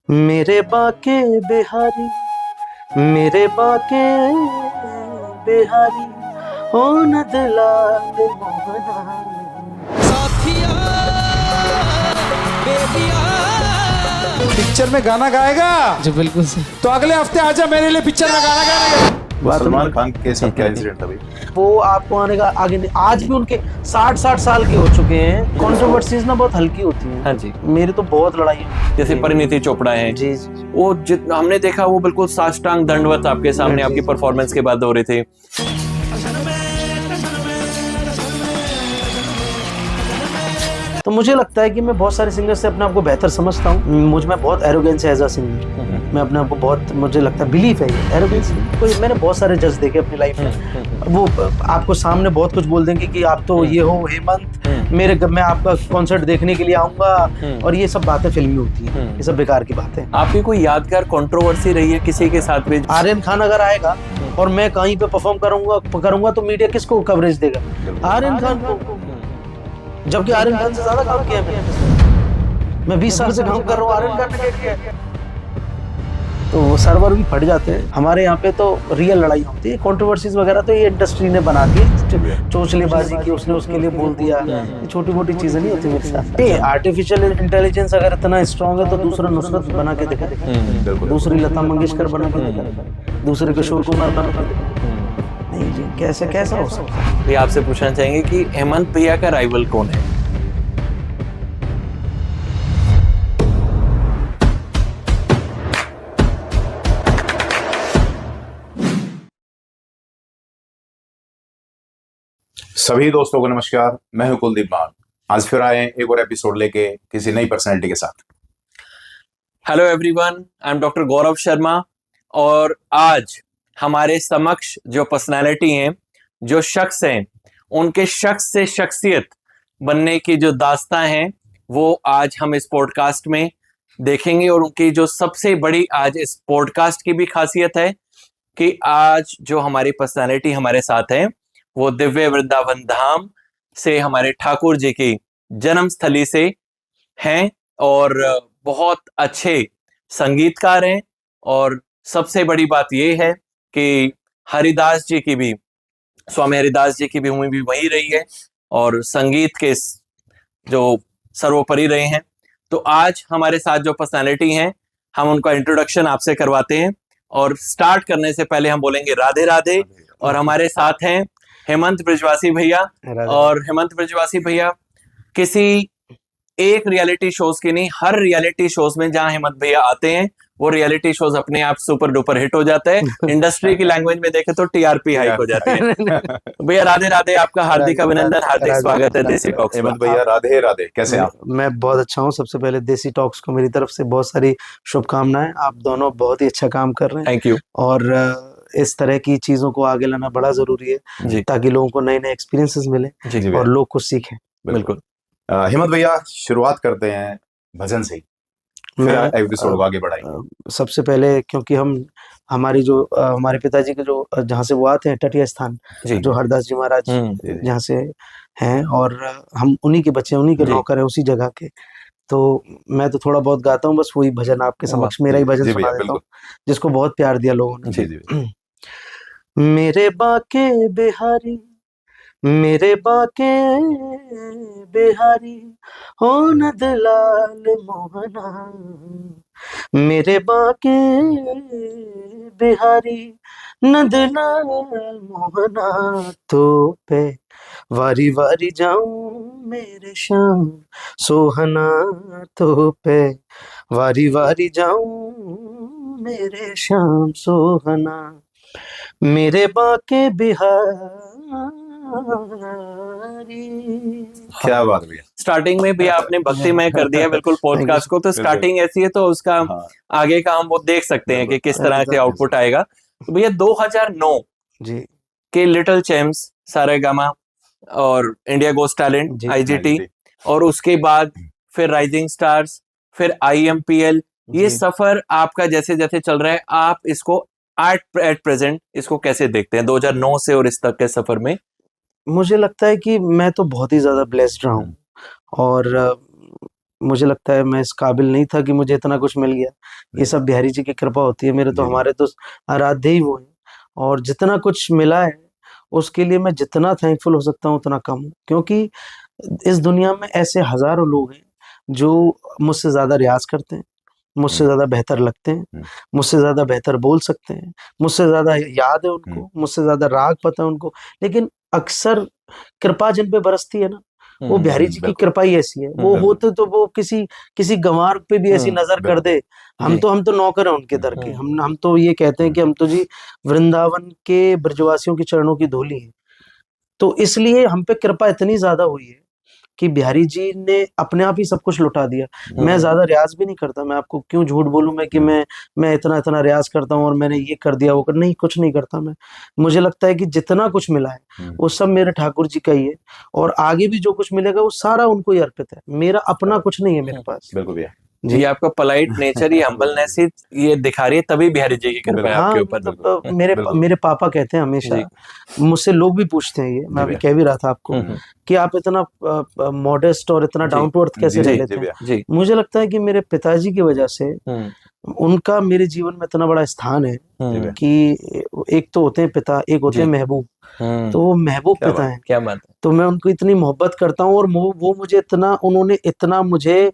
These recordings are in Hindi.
मेरे बाके बिहारी, मेरे बाके बिहारी, हो न दिलाल मोहना। साथिया बेबिया। पिक्चर में गाना गाएगा जी बिल्कुल सर। तो अगले हफ्ते आजा मेरे लिए पिक्चर में गाना गाएगा। सलमान खान के साथ क्या इंसिडेंट था भाई? वो आपको आने का आगे नहीं, आज भी उनके 60 साल के हो चुके हैं। कंट्रोवर्सीज ना बहुत हल्की होती हैं। हाँ जी। मेरी तो बहुत लड़ाई है। जैसे परिणीति चोपड़ा है, जी जी। वो हमने देखा वो बिल्कुल साष्टांग दंडवत आपके सामने जी, आपकी जी। परफॉर्मेंस के बाद हो रहे थे। तो मुझे लगता है कि मैं बहुत सारे सिंगर से अपने आप को बेहतर समझता हूँ। मुझ में बहुत एरोगेंस है एज अ सिंगर। मैं अपने आप को बहुत, मुझे लगता है बिलीफ है ये एरोगेंस। कोई मैंने बहुत सारे जज देखे अपनी लाइफ में, वो आपको सामने बहुत कुछ बोल देंगे कि आप तो ये हो हेमंत, मैं आपका कॉन्सर्ट देखने के लिए आऊंगा, और ये सब बातें फिल्मी होती हैं। ये सब बेकार की बातें हैं। आपकी कोई यादगार कंट्रोवर्सी रही है किसी के साथ में? आर्यन खान अगर आएगा और मैं कहीं पे परफॉर्म करूंगा तो मीडिया किसको कवरेज देगा? आर्यन खान को। जबकि आर्यन खान से ज्यादा काम किया मैं 20 साल से काम कर रहा हूँ। आर्यन खान ने क्या किया? तो वो सर्वर भी फट जाते हैं। हमारे यहाँ पे तो रियल लड़ाई होती है। कंट्रोवर्सीज वगैरह तो ये इंडस्ट्री ने बना दी, चोचलेबाजी की, उसने उसके लिए बोल दिया। ये छोटी मोटी चीजें नहीं होती मेरे साथ। ये आर्टिफिशियल इंटेलिजेंस अगर इतना स्ट्रांग है तो दूसरा नुसरत बना के दिखा, दूसरी लता मंगेशकर बना के दिखा, दूसरे किशोर कुमार बना के दिखा। नहीं जी, कैसा हो सकता है? ये आपसे पूछना चाहेंगे कि हेमंत भैया का राइवल कौन है? सभी दोस्तों को नमस्कार, मैं हूं कुलदीप मान। आज फिर आए हैं एक और एपिसोड लेके किसी नई पर्सनैलिटी के साथ। Hello everyone, I am doctor Gaurav Sharma और आज हमारे समक्ष जो पर्सनालिटी हैं, जो शख्स हैं, उनके शख्स से शख्सियत बनने की जो दास्तां हैं वो आज हम इस पॉडकास्ट में देखेंगे। और उनकी जो सबसे बड़ी आज इस पॉडकास्ट की भी खासियत है कि आज जो हमारी पर्सनालिटी हमारे साथ है वो दिव्य वृंदावन धाम से हमारे ठाकुर जी की जन्मस्थली से हैं और बहुत अच्छे संगीतकार हैं। और सबसे बड़ी बात यह है कि हरिदास जी की भी, स्वामी हरिदास जी की भी भूमि भी वही रही है और संगीत के जो सर्वोपरि रहे हैं। तो आज हमारे साथ जो पर्सनालिटी हैं, हम उनका इंट्रोडक्शन आपसे करवाते हैं। और स्टार्ट करने से पहले हम बोलेंगे राधे राधे। और हमारे साथ हैं हेमंत ब्रिजवासी भैया। और हेमंत ब्रिजवासी भैया किसी एक रियलिटी शोज की नहीं, हर रियलिटी शोज में जहां हेमंत भैया आते हैं वो रियलिटी शोज अपने आप सुपर डुपर हिट हो जाता है। इंडस्ट्री की लैंग्वेज में देखे तो टीआरपी हाइक हो जाती है। भैया राधे राधे, आपका हार्दिक अभिनंदन, हार्दिक स्वागत है देसी टॉक्स में। हेमंत भैया राधे राधे, कैसे हैं आप? मैं बहुत अच्छा हूँ। सबसे पहले देसी टॉक्स को मेरी तरफ से बहुत सारी शुभकामनाएं। आप दोनों बहुत ही अच्छा काम कर रहे हैं। Thank you. और इस तरह की चीजों को आगे लाना बड़ा जरूरी जी। है ताकि लोगों को नए नए एक्सपीरियंसेस मिले जी जी और लोग कुछ सीखें। बिल्कुल। हेमंत भैया, शुरुआत करते हैं भजन से ही, फिर एपिसोड को आगे बढ़ाएंगे। सबसे पहले क्योंकि हमारी जो हमारे पिताजी के जो जहाँ से वो आते हैं, तटीय स्थान, जो हरदास जी महाराज जहाँ से हैं, और हम उन्हीं के बच्चे, उन्हीं के नौकर हैं, उसी जगह के। तो मैं तो थोड़ा बहुत गाता हूँ, बस वही भजन आपके समक्ष, मेरा ही भजन सुना देता हूँ, जिसको बहुत प्यार दिया लोगों ने। मेरे बाके बिहारी, मेरे बाके बिहारी, हो न दिलाल मोहना। मेरे बाके बिहारी, न दिलाल मोहना। तो पे वारी वारी जाऊं मेरे श्याम सोहना। तो पे वारी वारी जाऊं मेरे श्याम सोहना। मेरे बाके बिहारी। क्या बात भैया। स्टार्टिंग में भी आपने भक्तिमय कर दिया बिल्कुल पॉडकास्ट को। तो स्टार्टिंग ऐसी है तो उसका आगे का हम वो देख सकते हैं कि किस तरह से आउटपुट आएगा। तो भैया 2009 जी के लिटिल चैम्प्स, सारेगामा और इंडिया गोस्ट टैलेंट, आईजीटी, और उसके बाद फिर राइजिंग स्टार्स, फिर आईएमपीएल, ये सफर आपका जैसे जैसे चल रहा है, आप इसको एट प्रेजेंट इसको कैसे देखते हैं 2009 से और इस तक के सफर में? मुझे लगता है कि मैं तो बहुत ही ज्यादा ब्लेस्ड रहा हूँ। और मुझे लगता है मैं इस काबिल नहीं था कि मुझे इतना कुछ मिल गया। ये सब बिहारी जी की कृपा होती है। मेरे तो जी। हमारे तो आराध्य ही वो है, और जितना कुछ मिला है उसके लिए मैं जितना थैंकफुल हो सकता हूँ उतना कम हूँ, क्योंकि इस दुनिया में ऐसे हजारों लोग हैं जो मुझसे ज्यादा रियाज करते हैं, मुझसे ज्यादा बेहतर लगते हैं, मुझसे ज्यादा बेहतर बोल सकते हैं, मुझसे ज्यादा याद है उनको, मुझसे ज्यादा राग पता है उनको, लेकिन अक्सर कृपा जिन पे बरसती है ना, वो बिहारी जी की बिल्कुल। कृपा ही ऐसी है। वो बिल्कुल। होते तो वो किसी किसी गंवार पे भी ऐसी नजर कर दे। हम तो नौकर हैं उनके दर के। हम तो ये कहते हैं कि हम तो जी वृंदावन के ब्रजवासियों के चरणों की धूली हैं। तो इसलिए हम पे कृपा इतनी ज्यादा हुई है कि बिहारी जी ने अपने आप ही सब कुछ लुटा दिया। मैं ज्यादा रियाज भी नहीं करता। मैं आपको क्यों झूठ बोलूं मैं कि मैं इतना इतना रियाज करता हूँ और मैंने ये कर दिया वो कर, नहीं, कुछ नहीं करता मैं। मुझे लगता है कि जितना कुछ मिला है वो सब मेरे ठाकुर जी का ही है, और आगे भी जो कुछ मिलेगा वो सारा उनको ही अर्पित है। मेरा अपना कुछ नहीं है मेरे पास। बिल्कुल भैया। ये आपका पोलाइट नेचर, ये हम्बलनेस ही ये दिखा रही है, तभी बिहारी जी की कृपा है हाँ, आपके ऊपर। मतलब बिल्कुल। मेरे पापा कहते हैं हमेशा, मुझसे लोग भी पूछते हैं, ये मैं अभी कह भी रहा था आपको, कि आप इतना मॉडेस्ट और इतना डाउन टू अर्थ कैसे रह लेते हैं। जी। मुझे लगता है कि मेरे पिताजी की वजह से उनका मेरे जीवन में इतना बड़ा स्थान है कि एक तो होते हैं पिता, एक होते हैं महबूब। तो वो महबूब पिता हैं। क्या बात है। तो मैं उनको इतनी मोहब्बत करता हूँ, और वो मुझे इतना, उन्होंने इतना मुझे,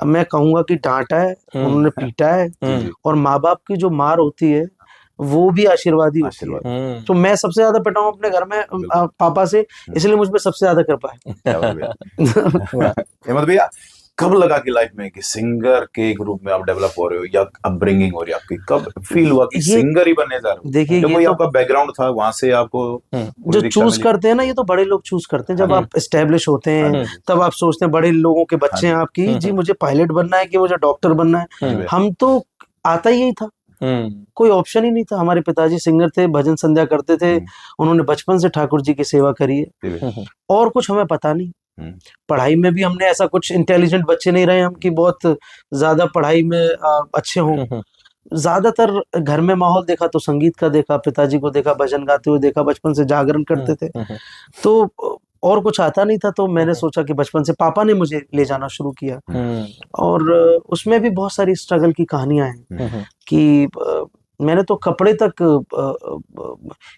मैं कहूंगा कि डांटा है, उन्होंने पीटा है, और माँ बाप की जो मार होती है वो भी आशीर्वाद ही होती है। तो मैं सबसे ज्यादा पिटा हूँ अपने घर में पापा से, इसलिए मुझ पे सबसे ज्यादा कृपा है। हेमंत भैया, कब लगा कि लाइफ में कि सिंगर के एक रूप में आप डेवलप हो रहे हो, या अपब्रिंगिंग हो रही है आपकी, कब फील हुआ कि सिंगर ही बनने जा रहे हो? देखिए, जब ये कोई तो आपका बैकग्राउंड था, वहां से आपको जो चूज करते हैं ना, ये तो बड़े लोग चूज करते हैं। जब आप एस्टेब्लिश होते हैं तब आप सोचते हैं, बड़े लोगों के बच्चे हैं आपकी, जी मुझे पायलट बनना है कि मुझे डॉक्टर बनना है। हम तो आता ही यही था, कोई ऑप्शन ही नहीं था। हमारे पिताजी सिंगर थे, भजन संध्या करते थे, उन्होंने बचपन से ठाकुर जी की सेवा करी है, और कुछ हमें पता नहीं। पढ़ाई में भी हमने ऐसा कुछ इंटेलिजेंट बच्चे नहीं रहे हम कि बहुत ज्यादा पढ़ाई में अच्छे हों। ज्यादातर घर में माहौल देखा तो संगीत का देखा, पिताजी को देखा भजन गाते हुए देखा, बचपन से जागरण करते थे, तो और कुछ आता नहीं था। तो मैंने सोचा कि बचपन से पापा ने मुझे ले जाना शुरू किया, और उसमें भी बहुत सारी स्ट्रगल की कहानियां हैं कि मैंने तो कपड़े तक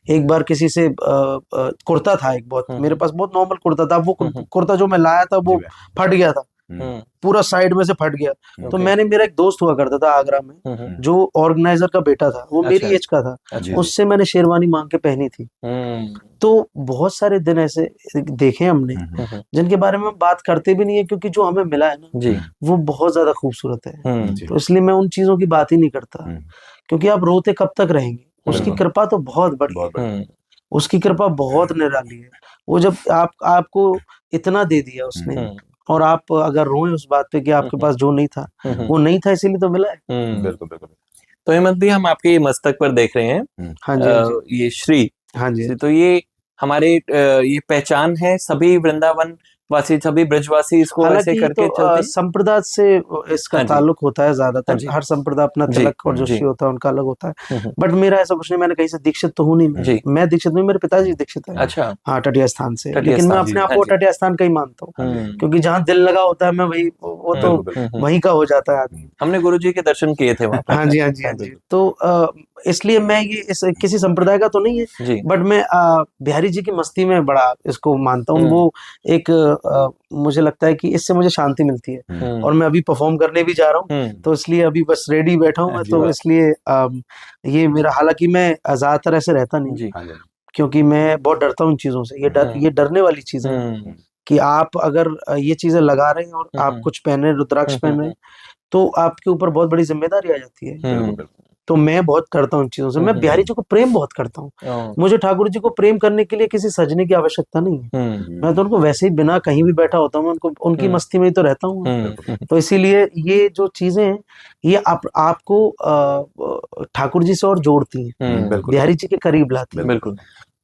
एक बार किसी से कुर्ता था, एक बहुत मेरे पास बहुत नॉर्मल कुर्ता था, वो कुर्ता जो मैं लाया था वो फट गया था, पूरा साइड में से फट गया। तो मैंने, मेरा एक दोस्त हुआ करता था आगरा में जो ऑर्गेनाइजर का बेटा था, वो मेरी एज का था, उससे मैंने शेरवानी मांग के पहनी थी। तो बहुत सारे दिन ऐसे देखे हमने जिनके बारे में हम बात करते भी नहीं है, क्योंकि जो हमें मिला है ना वो बहुत ज्यादा खूबसूरत है। तो इसलिए मैं उन चीजों की बात ही नहीं करता, क्योंकि आप रोते कब तक रहेंगे। उसकी कृपा तो बहुत बड़ी है, उसकी कृपा बहुत निराली है। वो जब आपको इतना दे दिया उसने, और आप अगर रोए उस बात पे कि आपके पास जो नहीं था वो नहीं था, इसीलिए तो मिला है। बिल्कुल बिल्कुल। तो हेमंत भी, हम आपके मस्तक पर देख रहे हैं हाँ जी, ये श्री। हाँ जी। तो ये हमारे ये पहचान है, सभी वृंदावन वासी, सभी ब्रजवासी इसको ऐसे हालांकि करके तो चलते हैं। संप्रदाय से इसका ताल्लुक होता है ज्यादातर। हर संप्रदाय अपना तिलक और जो श्री होता है उनका अलग होता है, बट मेरा ऐसा कुछ नहीं। मैंने कहीं से दीक्षित तो हूँ नहीं, मैं दीक्षित नहीं, मेरे पिताजी दीक्षित है। अच्छा। हाँ, टटिया स्थान से, लेकिन मैं अपने आप को टटिया स्थान का ही मानता हूँ, क्योंकि जहाँ दिल लगा होता है मैं वही, वो तो वहीं का हो जाता है आदमी। हमने गुरुजी के दर्शन किए थे वहाँ पर। हाँ जी, हाँ जी, हाँ जी। तो इसलिए मैं ये किसी संप्रदाय का तो नहीं है, बट मैं बिहारी जी की मस्ती में बड़ा इसको मानता हूँ। वो एक मुझे लगता है कि इससे मुझे शांति मिलती है, और मैं अभी परफॉर्म करने भी जा रहा हूँ, तो इसलिए अभी बस रेडी बैठा हूँ मैं। तो इसलिए ये मेरा, हालांकि मैं ज्यादातर ऐसे रहता नहीं, क्योंकि मैं बहुत डरता हूँ इन चीजों से। ये डरने वाली चीज है कि आप अगर ये चीजें लगा रहे हैं और आप कुछ पहने, रुद्राक्ष पहन रहे हैं, तो आपके ऊपर बहुत बड़ी जिम्मेदारी आ जाती है। तो मैं बहुत करता हूँ इन चीजों से। मैं बिहारी जी को प्रेम बहुत करता हूँ। मुझे ठाकुर जी को प्रेम करने के लिए किसी सजने की आवश्यकता नहीं है। मैं तो उनको वैसे ही बिना कहीं भी बैठा होता हूँ, उनको उनकी मस्ती में ही तो रहता हूँ। तो इसीलिए ये जो चीजें हैं ये आपको ठाकुर जी से और जोड़ती हैं, बिहारी जी के करीब लाती हैं। बिल्कुल।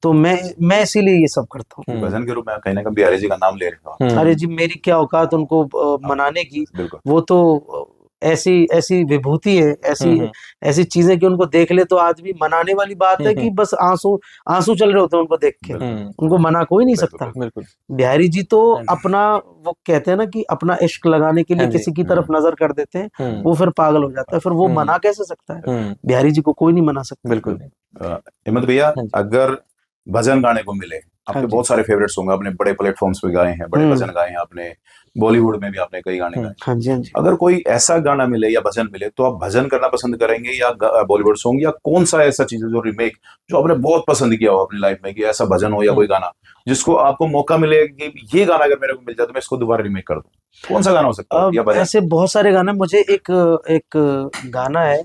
तो मैं इसीलिए ये सब करता हूँ। भजन के रूप में कहीं ना कहीं बिहारी जी का नाम ले रहे हो। अरे जी, मेरी क्या औकात उनको मनाने की। वो तो ऐसी ऐसी विभूति है, ऐसी ऐसी चीजें कि उनको देख ले तो आदमी मनाने वाली बात है कि बस आंसू आंसू चल रहे होते हैं उनको देख के, उनको मना कोई नहीं सकता। बिल्कुल। बिहारी जी तो हाँ जी। अपना, वो कहते हैं ना कि अपना इश्क लगाने के लिए हाँ जी। किसी की तरफ नजर कर देते हैं, वो फिर पागल हो जाता है, फिर वो मना कैसे सकता है? बिहारी जी को कोई नहीं मना सकता। बिल्कुल। हिम्मत भैया, हाँ जी। अगर भजन गाने को मिले, हाँ आपके जी। बहुत सारे फेवरेट्स होंगे, आपने बड़े प्लेटफॉर्म्स पे गाए हैं, बड़े भजन गाए हैं आपने, बॉलीवुड में भी आपने कई गाने गाए। हाँ जी, हाँ जी। अगर कोई ऐसा गाना मिले या भजन मिले तो आप भजन करना पसंद करेंगे या बॉलीवुड सॉन्ग, या कौन सा ऐसा चीज है जो रीमेक जो आपने बहुत पसंद किया हो अपनी लाइफ में, कि ऐसा भजन हो या कोई गाना जिसको आपको मौका मिले कि ये गाना अगर मेरे को मिल जाए तो मैं इसको दोबारा रीमेक कर दूं, कौन सा गाना हो सकता है या भजन? ऐसे बहुत सारे गाने, मुझे एक गाना है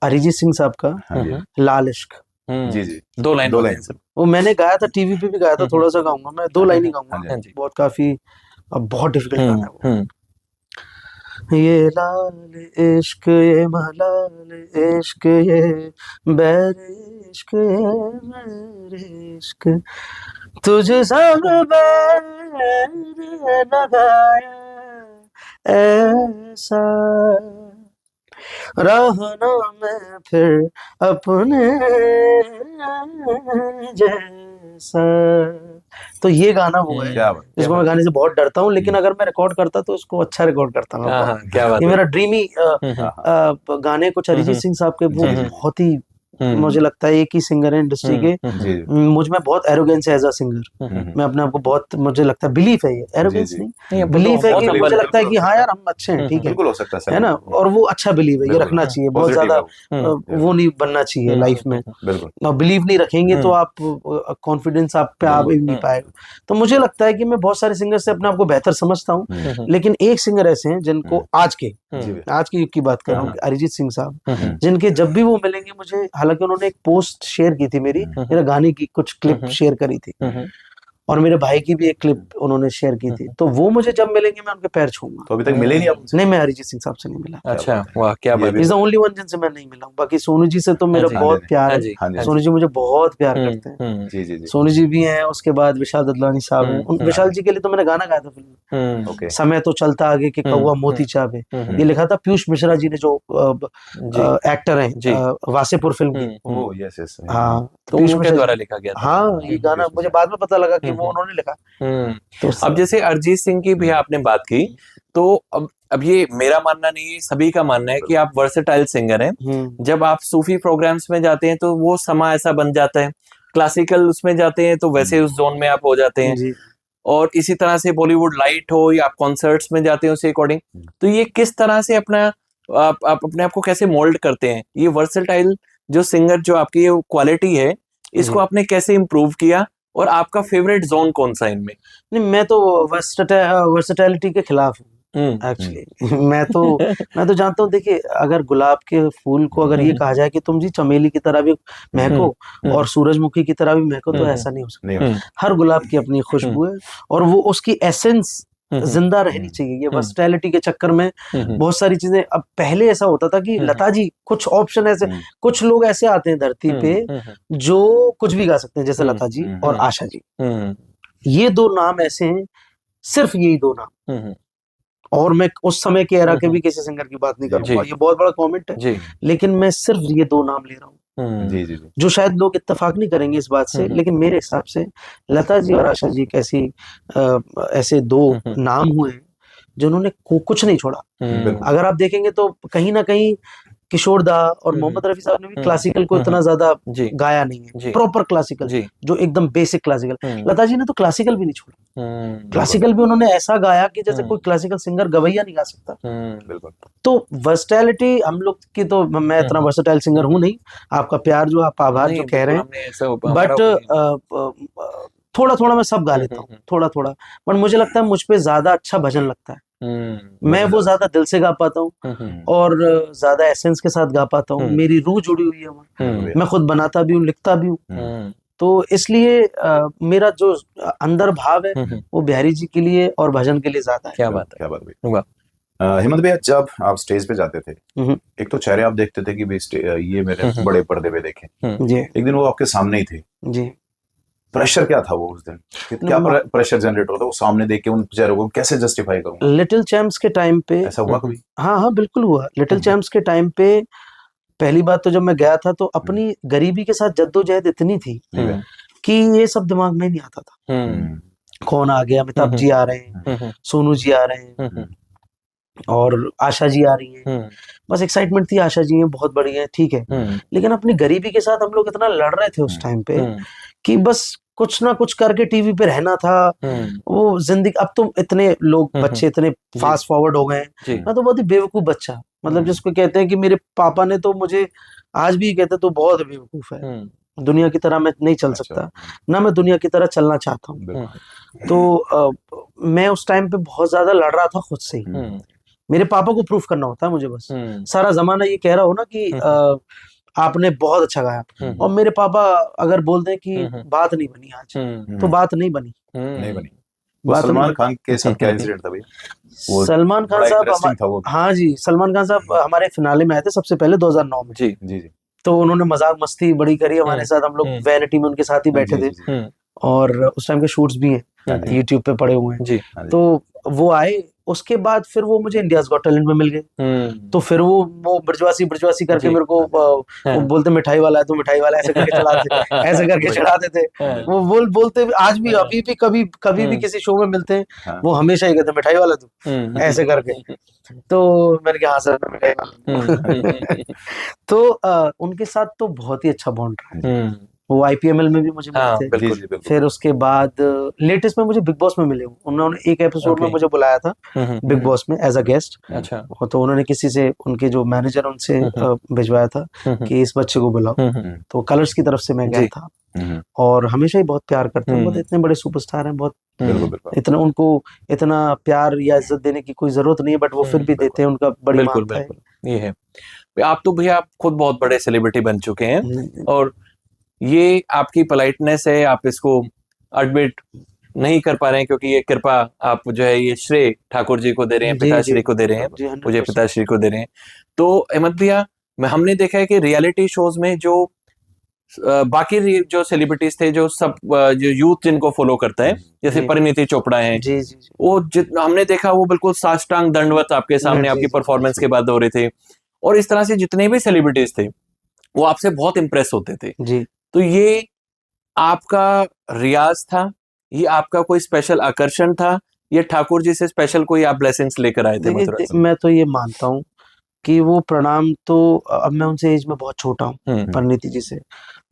अरिजीत सिंह साहब का, हाँ जी लाल इश्क। जी जी, दो लाइन दो लाइन। वो मैंने गाया था, टीवी पे भी गाया था, थोड़ा सा गाऊंगा मैं, 2 लाइन ही हाँ गाऊंगा, जी। बहुत काफी बहुत डिफिकल्ट गाना है वो। ये लाल इश्क, ये मलाल इश्क, ये बैर इश्क, ये मेरे इश्क, तुझ संग बैर लगाया ऐसा, रहना मैं फिर अपने जैसा। तो ये गाना वो है क्या बात, जिसको मैं गाने से बहुत डरता हूँ, लेकिन अगर मैं रिकॉर्ड करता तो इसको अच्छा रिकॉर्ड करता मैं हाँ, बहुत। क्या बात ये है। मेरा ड्रीमी गाने कुछ अरिजीत सिंह साहब के, वो बहुत ही मुझे लगता है एक ही सिंगर है इंडस्ट्री के। जी मुझ में बहुत एरोगेंस है एज अ सिंगर, मैं अपने आप को बहुत, मुझे लगता है बिलीफ है, ये एरोगेंस जी। नहीं, बिलीफ है कि बहुत मुझे बिलीफ लगता है है, कि हाँ यार हम अच्छे हैं, ठीक है, बिल्कुल हो सकता है है ना, और वो अच्छा बिलीव है, ये बिल्कुल, रखना चाहिए, बहुत पॉजिटिव ज्यादा है वो नहीं बनना चाहिए लाइफ में। बिल्कुल। और बिलीव नहीं रखेंगे तो आप कॉन्फिडेंस आप पे आ भी नहीं पाएगा। तो मुझे लगता है कि मैं बहुत सारे सिंगर से अपने आप को बेहतर समझता हूँ, लेकिन एक सिंगर ऐसे हैं जिनको आज के युग की बात कर रहा हूँ, अरिजीत सिंह साहब, जिनके जब भी वो मिलेंगे मुझे, हालांकि उन्होंने एक पोस्ट शेयर की थी मेरी, मेरे गाने की कुछ क्लिप शेयर करी थी, और मेरे भाई की भी एक क्लिप उन्होंने शेयर की थी, तो वो मुझे जब मिलेंगे मैं उनके पैर छूंगा। तो अभी तक मिले नहीं आप उनसे? नहीं, मैं अरिजीत सिंह साहब से नहीं मिला। अच्छा, वाह, क्या बात इज द ओनली वन जिनसे मैं नहीं मिला हूँ। बाकी सोनू जी से तो मेरा जी, बहुत प्यार हाँ है, जी, सोनू जी मुझे बहुत प्यार करते हैं। जी जी जी। सोनू जी भी हैं, उसके बाद विशाल ददलानी साहब हैं। विशाल जी के लिए तो मैंने गाना गाया था फिल्म में, ओके। समय तो चलता आगे कि कौवा मोती चावे, ये लिखा था पीयूष मिश्रा जी ने, जो एक्टर हैं वासेपुर फिल्म के। Oh yes yes. हाँ, तो पीयूष उनके मिश्रा द्वारा जी, लिखा गया था। हाँ, ये गाना मुझे बाद में पता लगा कि वो उन्होंने लिखा। तो अब जैसे अरिजीत सिंह की भी आपने बात की, तो अब ये मेरा मानना नहीं है, सभी का मानना है कि आप वर्सेटाइल सिंगर हैं। जब आप सूफी प्रोग्राम्स में जाते हैं तो वो समा ऐसा बन जाता है, क्लासिकल उसमें जाते हैं तो वैसे उस जोन में आप हो जाते हैं, जी। और इसी तरह से बॉलीवुड लाइट हो या आप कॉन्सर्ट्स में जाते हैं उसी अकॉर्डिंग। तो ये किस तरह से अपना आप अपने आप को कैसे मोल्ड करते हैं? ये वर्सेटाइल जो सिंगर जो आपकी ये क्वालिटी है, इसको आपने कैसे इम्प्रूव किया, और आपका फेवरेट जोन कौन सा इनमें? नहीं, मैं तो वर्सेटैलिटी के खिलाफ हूँ एक्चुअली। मैं तो जानता हूँ, देखिए, अगर गुलाब के फूल को अगर ये कहा जाए कि तुम जी चमेली की तरह भी महको और सूरजमुखी की तरह भी महको, तो ऐसा नहीं हो सकता। हर गुलाब की अपनी खुशबू है, और वो उसकी एसेंस जिंदा रहनी चाहिए। ये वर्सेटैलिटी के चक्कर में बहुत सारी चीजें, अब पहले ऐसा होता था कि लता जी, कुछ ऑप्शन ऐसे, कुछ लोग ऐसे आते हैं धरती पे जो कुछ भी गा सकते हैं, जैसे लता जी और आशा जी। ये 2 नाम ऐसे हैं, सिर्फ यही 2 नाम। और मैं उस समय के एरा के भी किसी सिंगर की बात नहीं करूंगा, ये बहुत बड़ा कमेंट है, लेकिन मैं सिर्फ ये 2 नाम ले रहा हूँ, जी जी जी। जो शायद लोग इत्तेफाक नहीं करेंगे इस बात से, लेकिन मेरे हिसाब से लता जी और आशा जी कैसी ऐसे 2 नाम हुए जिन्होंने कुछ नहीं छोड़ा। अगर आप देखेंगे तो कहीं ना कहीं किशोर दा और मोहम्मद रफी साहब ने भी क्लासिकल को इतना ज्यादा गाया नहीं है, प्रॉपर क्लासिकल, जो एकदम बेसिक क्लासिकल। लता जी ने तो क्लासिकल भी नहीं छोड़ा, क्लासिकल भी उन्होंने ऐसा गाया कि जैसे कोई क्लासिकल सिंगर गवैया नहीं गा सकता। बिल्कुल। तो वर्सेटैलिटी हम लोग की, तो मैं इतना वर्सेटाइल सिंगर हूँ नहीं, आपका प्यार जो, आप आभार जो कह रहे हैं, बट थोड़ा थोड़ा मैं सब गा लेता हूँ, थोड़ा थोड़ा, पर मुझे लगता है मुझ पे ज्यादा अच्छा भजन लगता है। मैं वो ज्यादा दिल से गा पाता हूँ और ज्यादा एसेंस के साथ गा पाता हूँ, मेरी रूह जुड़ी हुई है वहाँ, मैं खुद बनाता भी हूँ, लिखता भी हूँ। तो इसलिए मेरा जो अंदर भाव है वो बिहारी जी के लिए और भजन के लिए ज्यादा है। क्या बात है, क्या बात है। हिम्मत भैया, जब आप स्टेज पे जाते थे, एक तो चेहरे आप देखते थे कि ये मेरे बड़े पर्दे पे देखे, जी, एक दिन वो आपके सामने ही थे जी, प्रेशर क्या था वो उस दिन, क्या प्रेशर जनरेट होता, वो सामने देख के उन बेचारों को कैसे जस्टिफाई करूंगा? लिटिल चैम्प्स के टाइम पे ऐसा हुआ कभी? हाँ हाँ बिल्कुल हुआ। लिटिल चैम्प्स के टाइम पे पहली बात तो जब मैं गया था तो अपनी गरीबी के साथ जद्दोजहद इतनी थी कि ये सब दिमाग में नहीं आता था। कौन आ गया, अमिताभ जी आ रहे हैं, सोनू जी आ रहे हैं और आशा जी आ रही हैं, बस एक्साइटमेंट थी, आशा जी हैं बहुत बड़ी हैं, ठीक है। लेकिन अपनी गरीबी के साथ हम लोग इतना लड़ रहे थे उस टाइम पे कि बस कुछ ना कुछ करके टीवी पे रहना था। वो जिंदगी, अब तो इतने लोग बच्चे इतने फास्ट फॉरवर्ड हो गए हैं। मैं तो बहुत ही बेवकूफ बच्चा, मतलब जिसको कहते हैं कि मेरे पापा ने तो मुझे आज भी कहते तो बहुत बेवकूफ है, दुनिया की तरह मैं नहीं चल सकता, ना मैं दुनिया की तरह चलना चाहता हूँ। तो मैं उस टाइम पे बहुत ज्यादा लड़ रहा था खुद से ही। मेरे पापा को प्रूफ करना होता है मुझे, बस सारा जमाना ये कह रहा हो ना कि आपने बहुत अच्छा गाया, और मेरे पापा अगर बोल दें कि बात नहीं बनी आज, तो बात नहीं बनी। नहीं बनी। वो सलमान खान के साथ क्या इंसिडेंट था भैया? सलमान खान साहब, हाँ जी, सलमान खान साहब हमारे फिनाले में आए थे सबसे पहले 2009 में। जी जी। तो उन्होंने मजाक मस्ती बड़ी करी हमारे साथ, हम लोग वैनिटी में उनके साथ ही बैठे थे और उस टाइम के शूट्स भी हैं यूट्यूब पे पड़े हुए हैं। तो वो आए, उसके बाद फिर वो मुझे इंडियाज गॉट टैलेंट में मिल गए। तो फिर वो ब्रजवासी करके मेरे को वो बोलते मिठाई वाला है, तो मिठाई वाला ऐसे करके चढ़ाते ऐसे करके चढ़ाते थे। वो बोलते आज भी, अभी भी कभी भी किसी शो में मिलते हैं, वो हमेशा ही कहते मिठाई वाला तू, ऐसे करके। तो मैंने कहा हाँ सर मैं मिठाई वाला। तो उनके साथ तो बहुत ही अच्छा बॉन्ड रहा। वो IPML में भी मुझे मिले थे। बिल्कुल। फिर उसके बाद लेटेस्ट में मुझे बिग बॉस में मिले। उन्होंने एक एपिसोड में मुझे बुलाया था बिग बॉस में एज अ गेस्ट। अच्छा। तो उन्होंने किसी से, उनके जो मैनेजर उनसे भिजवाया था कि इस बच्चे को बुलाओ। तो कलर्स की तरफ से मैं गया था और हमेशा ही बहुत प्यार करते हैं। बहुत इतने बड़े सुपरस्टार हैं, बहुत इतना उनको इतना प्यार या इज्जत देने की कोई जरूरत नहीं है, बट वो फिर भी देते हैं, उनका बड़ी मानता है। ये है। आप तो भैया आप खुद बहुत बड़े सेलिब्रिटी बन चुके हैं और ये आपकी पोलाइटनेस है, आप इसको एडमिट नहीं कर पा रहे हैं क्योंकि ये कृपा आप जो है ये श्रेय ठाकुर जी को दे रहे हैं, पिताश्री को दे रहे हैं, मुझे पिताश्री को दे रहे हैं। तो अहमद भैया, हमने देखा है कि रियलिटी शोज में जो बाकी जो सेलिब्रिटीज थे, जो सब जो यूथ जिनको फॉलो करता है, जैसे परिणीति चोपड़ा है, वो हमने देखा वो बिल्कुल साष्टांग दंडवत आपके सामने आपकी परफॉर्मेंस के बाद हो रहे थे। और इस तरह से जितने भी सेलिब्रिटीज थे वो आपसे बहुत इंप्रेस होते थे जी। तो ये आपका रियाज था, ये आपका कोई स्पेशल आकर्षण था, ये ठाकुर जी से स्पेशल कोई आप ब्लेसिंग्स लेकर आए थे? मैं तो ये मानता हूँ कि वो प्रणाम तो, अब मैं उनसे एज में बहुत छोटा हूँ, परिणीति जी से,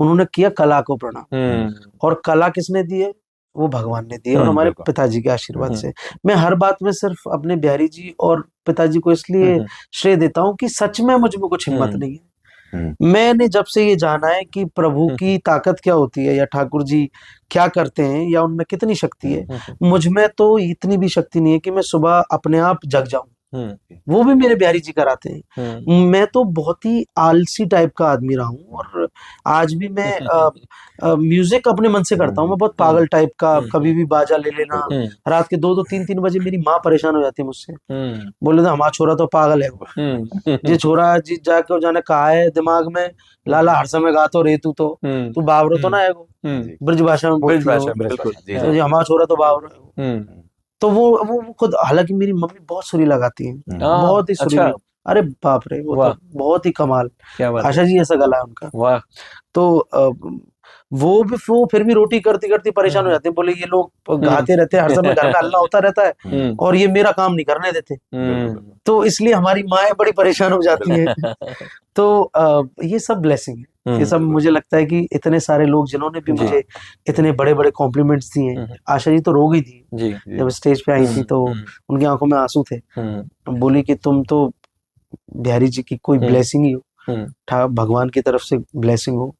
उन्होंने किया कला को प्रणाम। और कला किसने दी है? वो भगवान ने दी है और हमारे पिताजी के आशीर्वाद से। मैं हर बात में सिर्फ अपने बिहारी जी और पिताजी को इसलिए श्रेय देता हूँ कि सच में मुझ में कुछ हिम्मत नहीं है। मैंने जब से ये जाना है कि प्रभु की ताकत क्या होती है या ठाकुर जी क्या करते हैं या उनमें कितनी शक्ति है, मुझ में तो इतनी भी शक्ति नहीं है कि मैं सुबह अपने आप जग जाऊं। वो भी मेरे बिहारी जी कराते हैं। मैं तो बहुत ही आलसी टाइप का आदमी रहा हूँ और आज भी मैं म्यूजिक अपने मन से करता हूँ। मैं बहुत पागल टाइप का, कभी भी बाजा ले लेना, रात के 2-2 3-3 बजे मेरी माँ परेशान हो जाती है मुझसे, बोले था हमारा छोरा तो पागल है वो जी, छोरा जी जाके जाने कहा है दिमाग में, लाला हर समय गातो रे तू तो बावरो तो ना है वो, ब्रज भाषा में बोलती है हमारा छोरा तो बावरो है। तो वो खुद, हालांकि मेरी मम्मी बहुत सुरीला गाती है, बहुत ही सुरीला। अरे बाप रे, वो तो बहुत ही कमाल। आशा जी ऐसा गला है उनका। तो वो फिर भी रोटी करती करती परेशान हो जाते हैं, बोले ये लोग गाते रहते हैं हर समय, घर में हल्ला होता रहता है और ये मेरा काम नहीं करने देते। तो इसलिए हमारी माँ बड़ी परेशान हो जाती है। तो ये सब ब्लेसिंग है। ये सब मुझे लगता है कि इतने सारे लोग जिन्होंने भी मुझे इतने बड़े बड़े कॉम्प्लीमेंट्स दिए हैं। आशा जी तो रो गई थी जब स्टेज पे आई थी, तो उनकी आंखों में आंसू थे। बोली कि तुम तो बिहारी जी की कोई ब्लेसिंग ही हो, भगवान की तरफ से ब्लेसिंग हो,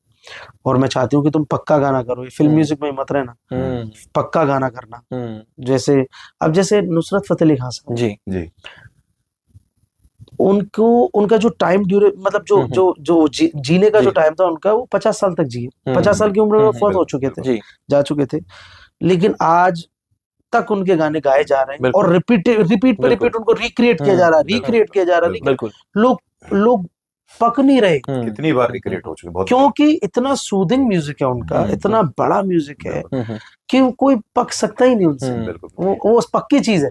और मैं चाहती हूँ कि तुम पक्का गाना करो, फिल्म म्यूजिक में मत रहना, पक्का गाना करना। जैसे अब जैसे नुसरत फतेह अली खान साहब जी, उनको उनका जो टाइम मतलब जो जीने का जो टाइम था उनका, वो 50 साल तक जिए। 50 साल की उम्र में फौत हो चुके थे, जा चुके थे, लेकिन आज तक उनके गाने गाए जा रहे हैं और रिपीट उनको रिक्रिएट किया जा रहा है, लोग पक नहीं रहे, कितनी बार रिक्रिएट हो चुके, बहुत क्योंकि इतना सूदिंग म्यूजिक है उनका, इतना बड़ा म्यूजिक है कि वो कोई पक सकता ही नहीं उनसे। बिल्कुल। वो पक्की चीज है।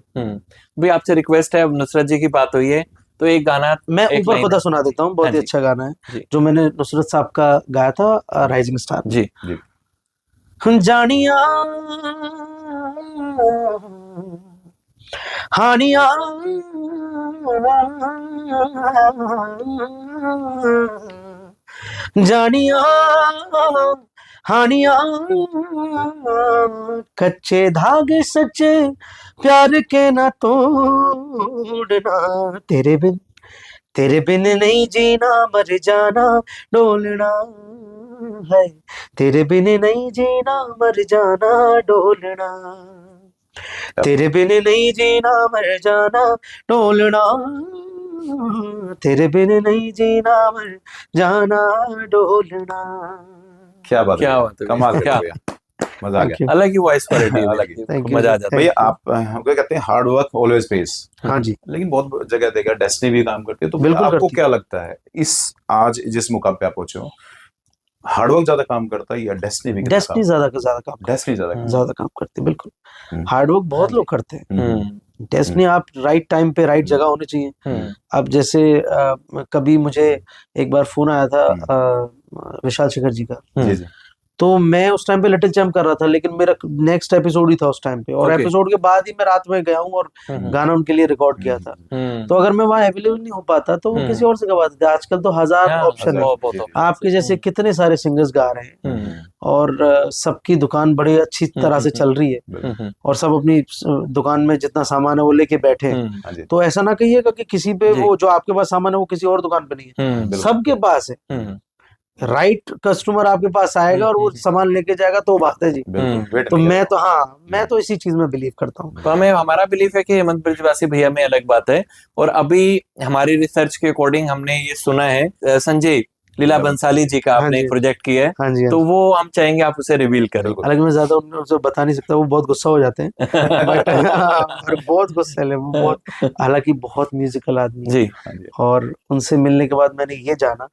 भाई आपसे रिक्वेस्ट है, अब नुसरत जी की बात हुई है तो एक गाना, मैं एक ऊपर लाइन खुदा सुना देता हूँ, बहुत हाँ ही जी। अच्छा गाना है जी। जो मैंने नुसरत साहब का गाया था राइजिंग स्टार। जी जानिया हानिया जानिया हानिया कच्चे धागे सच्चे प्यार के ना तोड़ना, तेरे बिन नहीं जीना मर जाना डोलना है, तेरे बिन नहीं जीना मर जाना डोलना, तेरे बिन नहीं जीना मर जाना डोलना, तेरे बिन नहीं जीना मर जाना डोलना। क्या बात क्या है, बात है, कमाल कर क्या दिया भैया, मजा आ Thank गया। you. अलग ही वॉइस क्वालिटी अलग ही। Thank you, मजा आ sir. जाता है। भैया Thank you. आप हमको कहते हैं हार्ड वर्क ऑलवेज पेस, हाँ जी, लेकिन बहुत जगह देखा डेस्टिनी भी काम करती है, तो बिल्कुल आपको करती है। क्या लगता है इस आज जिस मुकाम पे आप पहुंचे हो, हार्डवर्क ज्यादा काम करता है या डेस्टिनी भी डेस्टिनी ज्यादा काम डेस्टिनी ज्यादा काम ज्यादा काम करती है, बिल्कुल। हम्म। हार्डवर्क हाँ बहुत जी। लोग करते हैं, हम्म डेस्टिनी आप राइट टाइम पे राइट जगह होनी चाहिए। हम्म अब जैसे कभी मुझे एक बार फोन आया था विशाल शेखर जी का, जी जी तो मैं उस टाइम पे लिटिल चैम्प कर रहा था, लेकिन मेरा नेक्स्ट एपिसोड ही था उस टाइम पे, और Okay. एपिसोड के बाद ही मैं रात में गया हूँ और गाना उनके लिए रिकॉर्ड किया था। तो अगर मैं वहाँ अवेलेबल नहीं हो पाता तो वो किसी और से गवाते थे। आजकल तो हजार हाँ, ऑप्शन है, बहुत जी, option आपके जैसे कितने सारे सिंगर्स गा रहे हैं, और सबकी दुकान बड़ी अच्छी तरह से चल रही है, और सब अपनी दुकान में जितना सामान है वो लेके बैठे हैं। हाँ जी तो ऐसा ना कहिएगा कि किसी पे जी। वो जो आपके पास सामान है वो किसी और दुकान पे नहीं है, बिल्कुल। सबके पास है। राइट कस्टमर आपके पास आएगा और वो सामान लेके जाएगा, तो बात है जी। बिल्कुल वेट तो नहीं मैं करता। तो हाँ, मैं तो इसी चीज में बिलीव करता हूँ। तो हमें हमारा बिलीफ है कि हेमंत ब्रिजवासी भैया में अलग बात है, और अभी हमारी रिसर्च के अकॉर्डिंग हमने ये सुना है संजय लीला बंसाली जी का हाँ आपने जी। एक प्रोजेक्ट किया है, हाँ जी, हाँ तो जी। वो हम चाहेंगे आप उसे रिवील करें। बिल्कुल। हालांकि मैं ज्यादा उनसे बता नहीं सकता, वो बहुत गुस्सा हो जाते हैं बट और बहुत गुस्से है वो, बहुत, हालांकि बहुत म्यूजिकल आदमी है। जी। हाँ जी और उनसे मिलने के बाद मैंने ये जाना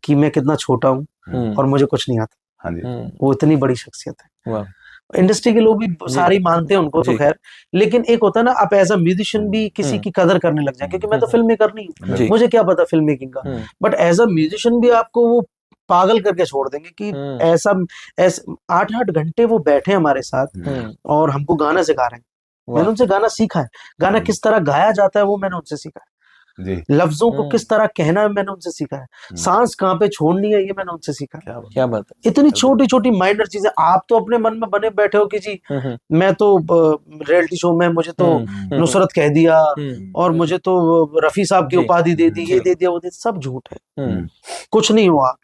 कि मैं कितना छोटा हूँ और मुझे कुछ नहीं आता। हाँ जी वो इतनी बड़ी शख्सियत है। वाह। इंडस्ट्री के लोग भी सारे ही मानते हैं उनको, तो जी। खैर, लेकिन एक होता है ना, आप एज अ म्यूजिशियन भी किसी की कदर करने लग जाए, क्योंकि मैं तो फिल्म मेकर नहीं हूँ, जी। मुझे क्या पता फिल्म मेकिंग का, बट एज अ म्यूजिशियन भी आपको वो पागल करके छोड़ देंगे कि ऐसा 8-8 घंटे वो बैठे हमारे साथ और हमको गाना सिखा रहे हैं। मैंने उनसे गाना सीखा है, गाना किस तरह गाया जाता है वो मैंने उनसे सीखा है, जी लफ्जों को किस तरह कहना है मैंने उनसे सीखा है, सांस कहाँ पे छोड़नी है ये मैंने उनसे सीखा है। क्या बात है। इतनी छोटी छोटी माइनर चीजें, आप तो अपने मन में बने बैठे हो कि जी मैं तो रियलिटी शो में मुझे तो नुसरत कह दिया और मुझे तो रफी साहब की जी। उपाधि दे दी, ये जी। दे दिया, वो दे, सब झूठ है। कुछ नहीं हुआ,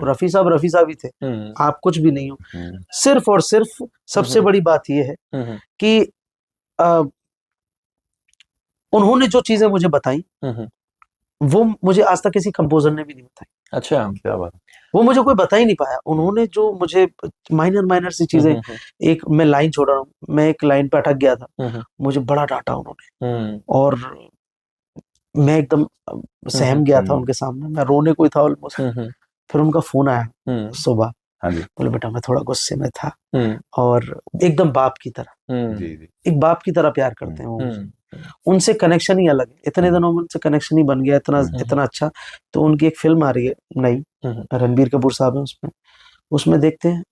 रफी साहब ही थे, आप कुछ भी नहीं हो। सिर्फ और सिर्फ सबसे बड़ी बात यह है कि उन्होंने जो चीजें मुझे बताई वो मुझे आज तक किसी कंपोजर ने भी नहीं बताई। अच्छा। क्या बात वो मुझे कोई बता ही नहीं पाया। उन्होंने जो मुझे माइनर सी चीजें, एक मैं लाइन छोड़ रहा हूँ, मैं एक लाइन पे अटक गया था, मुझे बड़ा डांटा उन्होंने, और मैं एकदम सहम गया था उनके सामने, मैं रोने को ही था ऑलमोस्ट। फिर उनका फोन आया सुबह, हाँ जी बोले बेटा मैं थोड़ा गुस्से में था, और एकदम बाप की तरह, जी जी एक बाप की तरह प्यार करते हैं वो मुझे। उनसे कनेक्शन ही अलग है, इतने दिनों में उनसे कनेक्शन ही बन गया इतना अच्छा। तो उनकी एक फिल्म आ रही है नई, रणबीर कपूर साहब है उसमें देखते हैं,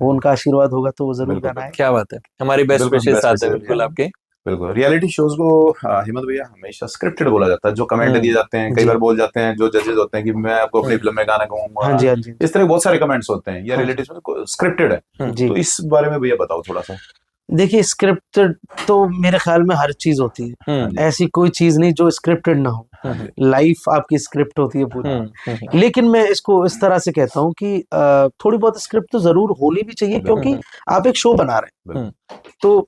वो उनका आशीर्वाद होगा तो वो जरूर बिल्कुल, गाना है। क्या बात है, हमारी बेस्ट बिल्कुल, विशेष best साथ है wishes, बिल्कुल yeah. आपके। बिल्कुल। रियलिटी शोज को हिम्मत भैया हमेशा स्क्रिप्टेड बोला जाता है, जो कमेंट दिए जाते हैं, कई जी। बार बोल जाते हैं जो जजेस होते हैं कि मैं आपको अपनी फिल्म में गाना गाऊंगा, हाँ जी, हाँ जी, इस तरह के बहुत सारे कमेंट्स होते हैं, या हाँ जी। रियलिटी शो स्क्रिप्टेड है, जी। तो इस बारे में भैया बताओ थोड़ा सा। देखिए स्क्रिप्टेड तो मेरे ख्याल में हर चीज होती है, ऐसी कोई चीज नहीं जो स्क्रिप्टेड ना हो। लाइफ आपकी स्क्रिप्ट होती है पूरी, लेकिन मैं इसको इस तरह से कहता हूँ कि थोड़ी बहुत स्क्रिप्ट तो जरूर होनी भी चाहिए, क्योंकि आप एक शो बना रहे हैं। तो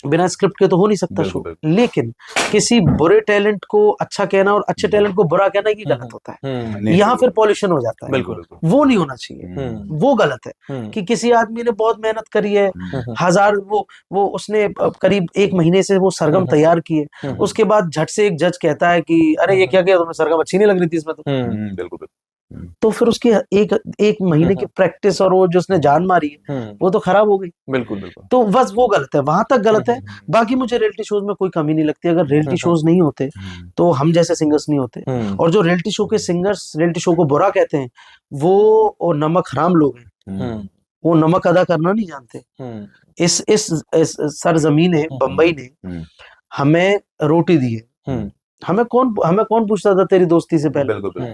बिना स्क्रिप्ट के तो हो नहीं सकता शो। बिल्कुल, लेकिन किसी बुरे टैलेंट को अच्छा कहना और अच्छे टैलेंट को बुरा कहना ये गलत होता है। नहीं, यहाँ फिर पॉल्यूशन हो जाता है। बिल्कुल। वो नहीं होना चाहिए, वो गलत है कि किसी आदमी ने बहुत मेहनत करी है, हजार वो उसने करीब 1 महीने से वो सरगम तैयार किए, उसके बाद झट से एक जज कहता है कि अरे ये क्या किया तुमने, सरगम अच्छी नहीं लग रही थी इसमें बिल्कुल। तो फिर उसकी एक महीने की प्रैक्टिस और वो जो उसने जान मारी है वो तो खराब हो गई। बिल्कुल बिल्कुल। तो बस वो गलत है, वहां तक गलत है। बाकी मुझे रियलिटी शोज में कोई कमी नहीं लगती। अगर रियलिटी शोज नहीं होते तो हम जैसे सिंगर्स नहीं होते। और जो रियलिटी शो के सिंगर्स रियलिटी शो को बुरा कहते हैं वो नमक हराम लोग हैं, वो नमक अदा करना नहीं जानते। इस सरजमीन ने, बम्बई ने हमें रोटी दी है। हमें कौन पूछता था तेरी दोस्ती से पहले? बिल्कुल।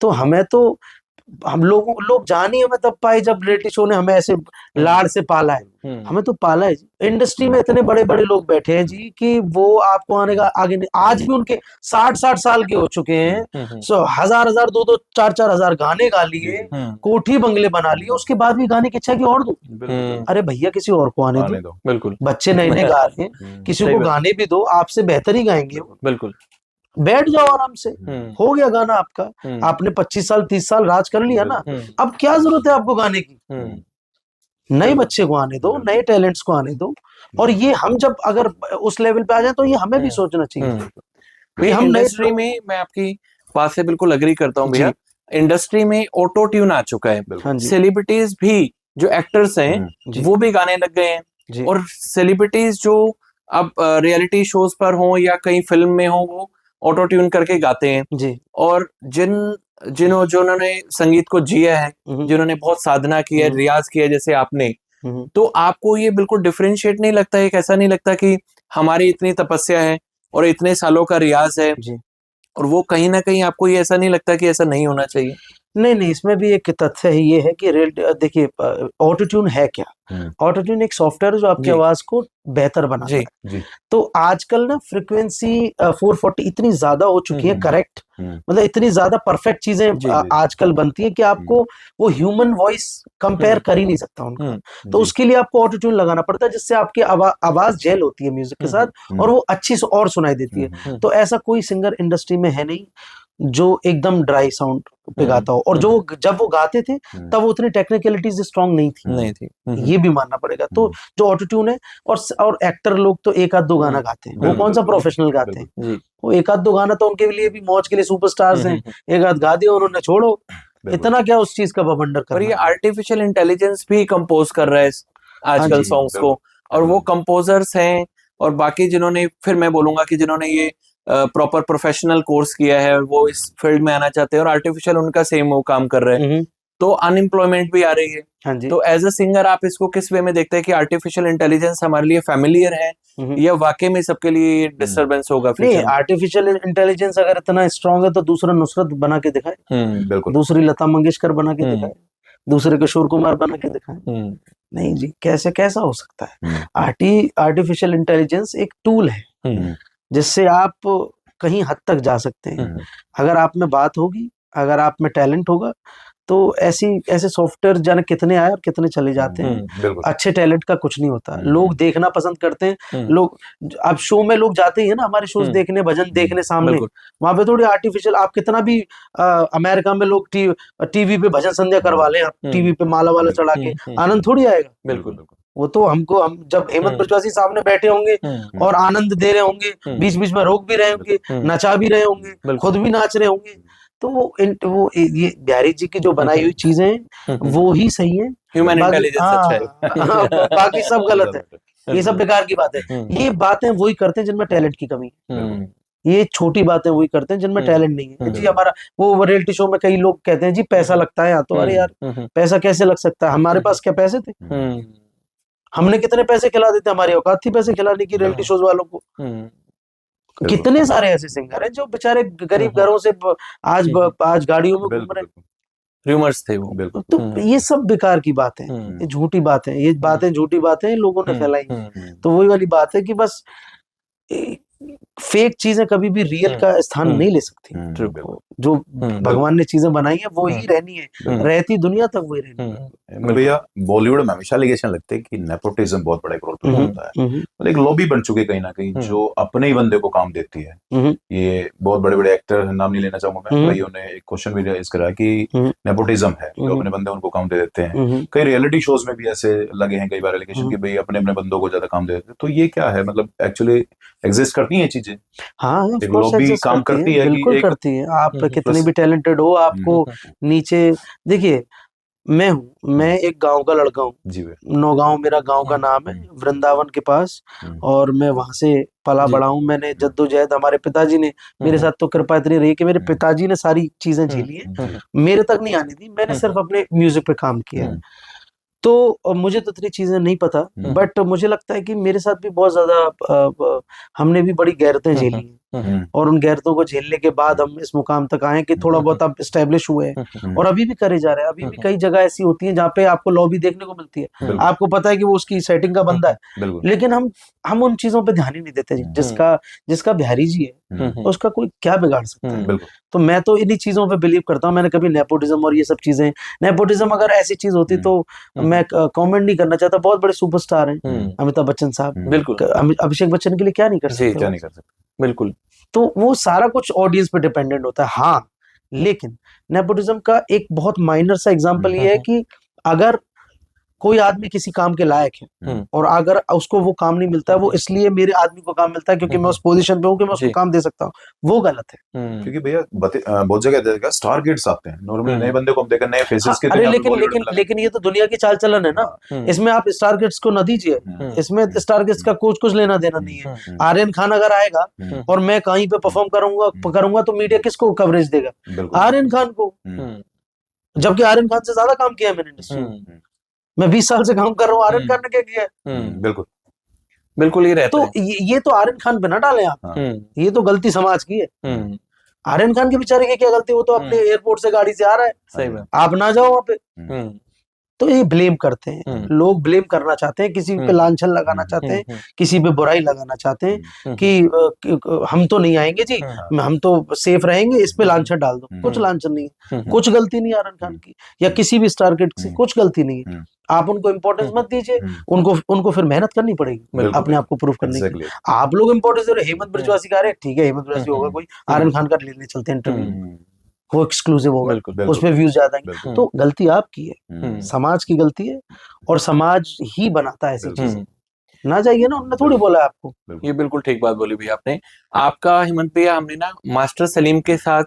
तो हम लोग जान ही हमें तब पाए जब रियलिटी शो ने हमें ऐसे लाड़ से पाला है। हमें तो पाला है। इंडस्ट्री में इतने बड़े बड़े लोग बैठे हैं जी कि वो आपको आने का आगे नहीं, आज भी उनके 60 साल के हो चुके हैं। सो हजार 2 4 हजार गाने गा लिए, कोठी बंगले बना लिए, उसके बाद भी गाने की इच्छा की और दो। अरे भैया किसी और को आने दो। बिल्कुल। बच्चे नए नए गा रहे हैं, किसी को गाने भी दो, आपसे बेहतर ही गाएंगे। बिल्कुल। बैठ जाओ आराम से, हो गया गाना आपका। आपने 25 साल 30 साल राज कर लिया ना, अब क्या जरूरत है आपको गाने की? नए बच्चे को आने दो, नए टैलेंट्स को आने दो। और ये हम जब अगर उस लेवल पे आ जाए तो ये हमें भी सोचना चाहिए। भैया हम इंडस्ट्री में, मैं आपकी बात से बिल्कुल अग्री करता हूँ भैया, इंडस्ट्री में ऑटो ट्यून आ चुका है। सेलिब्रिटीज भी जो एक्टर्स हैं वो भी गाने लग गए हैं। और सेलिब्रिटीज जो अब रियलिटी शोज पर हो या कहीं फिल्म में हो वो ऑटो ट्यून करके गाते हैं जी। और जिन्होंने संगीत को जिया है, जिन्होंने बहुत साधना की है, रियाज किया है जैसे आपने, तो आपको ये बिल्कुल डिफरेंशिएट नहीं लगता है? ऐसा नहीं लगता कि हमारी इतनी तपस्या है और इतने सालों का रियाज है जी। और वो कहीं ना कहीं आपको ये ऐसा नहीं लगता कि ऐसा नहीं होना चाहिए? नहीं, इसमें भी एक तथ्य है, ये है कि देखिए ऑटो ट्यून है क्या? ऑटो ट्यून एक सॉफ्टवेयर जो आपकी आवाज को बेहतर बनाता है। तो आजकल ना फ्रीक्वेंसी 440 इतनी ज्यादा हो चुकी है, करेक्ट, मतलब इतनी ज्यादा परफेक्ट चीजें आजकल बनती है कि आपको वो ह्यूमन वॉइस कंपेयर कर ही नहीं सकता उनका। तो उसके लिए आपको ऑटो ट्यून लगाना पड़ता है जिससे आपकी आवाज जेल होती है म्यूजिक के साथ और वो अच्छी और सुनाई देती है। तो ऐसा कोई सिंगर इंडस्ट्री में है नहीं जो एकदम ड्राई साउंड पे गाता हो। और जब वो गाते थे तब वो उतनी टेक्निकलिटीज स्ट्रांग नहीं थी। ये भी मानना पड़ेगा। तो जो ऑटो ट्यून है और एक्टर लोग तो 1-2 गाना गाते हैं, वो कौन सा प्रोफेशनल गाते हैं? वो 1-2 गाना तो उनके लिए भी मौज के लिए सुपरस्टार्स हैं, 1-2 गा दिया उन्होंने, छोड़ो, इतना क्या उस चीज का बवंडर करना। और ये आर्टिफिशियल इंटेलिजेंस भी कंपोज कर रहा है आजकल सॉन्ग्स को, और वो कंपोजर्स हैं और बाकी जिन्होंने, फिर मैं बोलूंगा कि जिन्होंने ये प्रॉपर प्रोफेशनल कोर्स किया है वो इस फील्ड में आना चाहते हैं और आर्टिफिशियल उनका सेम वो काम कर रहे हैं, तो अनएम्प्लॉयमेंट भी आ रही है। हाँ जी। तो एज अ सिंगर आप इसको किस वे में देखते हैं कि आर्टिफिशियल इंटेलिजेंस हमारे लिए फैमिलियर है या वाकई में सबके लिए डिस्टर्बेंस होगा? नहीं, आर्टिफिशियल इंटेलिजेंस अगर इतना स्ट्रांग है तो दूसरा नुसरत बना के दिखाए, दूसरी लता मंगेशकर बना के दिखाए, दूसरे किशोर कुमार बना के दिखाए। नहीं जी, कैसा हो सकता है? आर्टिफिशियल इंटेलिजेंस एक टूल है जिससे आप कहीं हद तक जा सकते हैं। अगर आप में बात होगी, अगर आप में टैलेंट होगा तो ऐसे सॉफ्टवेयर जाने कितने आए और कितने चले जाते हैं। अच्छे टैलेंट का कुछ नहीं होता। लोग देखना पसंद करते हैं। लोग अब शो में लोग जाते ही है ना हमारे शोज देखने, भजन देखने सामने, वहां पे थोड़ी आर्टिफिशियल, आप कितना भी अमेरिका में लोग टीवी पे भजन संध्या करवा लें, आप टीवी पे माला वाला चढ़ा के, आनंद थोड़ी आएगा। बिल्कुल। वो तो हम जब हेमंत ब्रजवासी सामने बैठे होंगे और आनंद दे रहे होंगे, बीच बीच में रोक भी रहे होंगे, नचा भी रहे होंगे, खुद भी नाच रहे होंगे, तो वो ये बिहारी जी की जो बनाई हुई चीजें वो ही सही है। ह्यूमन इंटेलिजेंस अच्छा है, बाकी सब गलत है, ये सब बेकार की बात है। ये बातें वही करते हैं जिनमें टैलेंट की कमी है, ये छोटी बातें वही करते हैं जिनमें टैलेंट नहीं है। जी हमारा वो रियलिटी शो में कई लोग कहते हैं जी पैसा लगता है यहाँ, तो अरे यार पैसा कैसे लग सकता है? हमारे पास क्या पैसे थे? हमने कितने पैसे खिला देते, हमारी औकात थी पैसे खिलाने की रियलिटी शोज वालों को। कितने सारे ऐसे सिंगर हैं जो बेचारे गरीब घरों से आज गाड़ियों में घूम रहे हैं। रूमर्स थे वो। बिल्कुल। तो ये सब बेकार की बातें, ये झूठी बातें, ये बातें झूठी बातें लोगों ने फैलाई। तो वही वाली बात है कि बस फेक चीजें कभी भी रियल का स्थान नहीं ले सकती। जो भगवान ने चीजें बनाई है वो ही रहनी है, रहती दुनिया तक वही रहनी है। भैया बॉलीवुड में हमेशा एलिगेशन लगते हैं कि नेपोटिज्म बहुत बड़ा एक रोल प्ले करता है। मतलब एक लॉबी बन चुकी है कहीं ना कहीं, जो अपने ही बंदे को काम देती है। ये बहुत बड़े बड़े एक्टर, नाम नहीं लेना चाहूंगा मैं, भाइयों ने एक क्वेश्चन भी रेज करा कि नेपोटिज्म है, जो अपने बंदे उनको काम दे देते हैं। कई रियलिटी शोज में भी ऐसे लगे हैं कई बार एलिगेशन कि भाई अपने अपने बंदों को ज्यादा काम दे देते हैं। तो ये क्या है, मतलब एक्चुअली एग्जिस्ट करती हैं ये चीजें? हाँ, of एक course लॉबी exist काम करती है कि बिल्कुल एक करती है। आप कितने प्लस भी टैलेंटेड हो, आपको नीचे देखिए, मैं एक गांव का लड़का हूँ। जी भाई। नौगांव मेरा गांव का नाम है, वृंदावन के पास। और मैं वहां से पला जी। बड़ा हूँ। मैंने जद्दोजहद, हमारे पिताजी ने मेरे साथ तो कृपा इतनी रही कि मेरे पिताजी ने सारी चीजें झेली है, मेरे तक नहीं आनी थी। मैंने सिर्फ अपने म्यूजिक पे काम किया है। तो मुझे तो इतनी चीजें नहीं पता, बट मुझे लगता है कि मेरे साथ भी बहुत ज्यादा हमने भी बड़ी गैरतें झेली हैं। और उन गैरतों को झेलने के बाद हम इस मुकाम तक आए कि थोड़ा बहुत अब स्टैब्लिश हुए हैं, और अभी भी करे जा रहे हैं। अभी भी कई जगह ऐसी होती है जहाँ पे आपको लॉबी देखने को मिलती है, आपको पता है कि वो उसकी सेटिंग का बंदा है, बिल्कुल। लेकिन हम उन चीजों पे ध्यान ही नहीं देते। जिसका बिहारी जी है, उसका कोई क्या बिगाड़ सकता है। बिल्कुल। तो मैं तो इन्हीं चीजों पे बिलीव करता हूँ। मैंने कभी नेपोटिज्म और ये सब चीजें, नेपोटिज्म अगर ऐसी चीज होती तो मैं कमेंट नहीं करना चाहता। बहुत बड़े सुपरस्टार हैं अमिताभ बच्चन साहब, बिल्कुल। अभिषेक बच्चन के लिए क्या नहीं कर जी, सकते क्या वो? नहीं कर सकते। बिल्कुल। तो वो सारा कुछ ऑडियंस पे डिपेंडेंट होता है। हाँ, लेकिन नेपोटिज्म का एक बहुत माइनर सा एग्जांपल ये है कि अगर कोई आदमी किसी काम के लायक है और अगर उसको वो काम नहीं मिलता है, वो इसलिए मेरे आदमी को काम मिलता है क्योंकि मैं उस पोजीशन पे हूँ कि मैं उसको जी। काम दे सकता हूँ, वो गलत है। क्योंकि भैया बहुत जगह देखा स्टार किड्स आते हैं, नॉर्मली नए बंदे को हम देखा, नए फेसेस के अरे यहाँ पे लेकिन बॉलीवुड लेकिन में लगे। लेकिन ये तो दुनिया की चाल चलन है ना। इसमें आप स्टार किड्स को न दीजिए, इसमें स्टार किड्स का कुछ लेना देना नहीं है। आर्यन खान अगर आएगा और मैं कहीं पे परफॉर्म करूंगा तो मीडिया किसको कवरेज देगा? बिल्कुल। आर्यन खान को। जबकि आर्यन खान से ज्यादा काम किया है मैंने इंडस्ट्री में। मैं 20 साल से काम कर रहा हूँ, आर्यन खान ने क्या किया है? बिल्कुल। बिल्कुल ही रहता तो है। ये तो आर्यन खान पे ना डालें आप। हाँ। ये तो गलती समाज की है। आर्यन खान के बेचारे की क्या गलती? वो तो अपने एयरपोर्ट से गाड़ी से आ रहा है, सही बात। आप ना जाओ वहां पे। तो ये ब्लेम करते हैं लोग, ब्लेम करना चाहते हैं, किसी पे लांछन लगाना चाहते हैं, किसी पे बुराई लगाना चाहते हैं कि हम तो नहीं आएंगे जी, हम तो सेफ रहेंगे, इस पे लांछन डाल दो। कुछ लांछन नहीं है, कुछ गलती नहीं आर्यन खान की या किसी भी स्टार किड की, कुछ गलती नहीं है। आप उनको इम्पोर्टेंस मत दीजिए, उनको फिर मेहनत करनी पड़ेगी अपने आप को प्रूव करने के लिए। आप लोग इम्पोर्टेंस दे रहे, हेमंत ब्रजवासी का रहे, ठीक है, हेमंत ब्रजवासी होगा कोई, आर्यन खान का लेने चलते हैं इंटरव्यू, वो एक्सक्लूसिव होगा, उसमें व्यूज ज्यादा आएंगे। तो गलती आपकी है, समाज की गलती है, और समाज ही बनाता है ऐसी चीजें। ना जाइए ना, उन्होंने थोड़ी बोला आपको। ये बिल्कुल ठीक बात बोली भैया आपने। आपका हेमंत भैया, हमने ना मास्टर सलीम के साथ,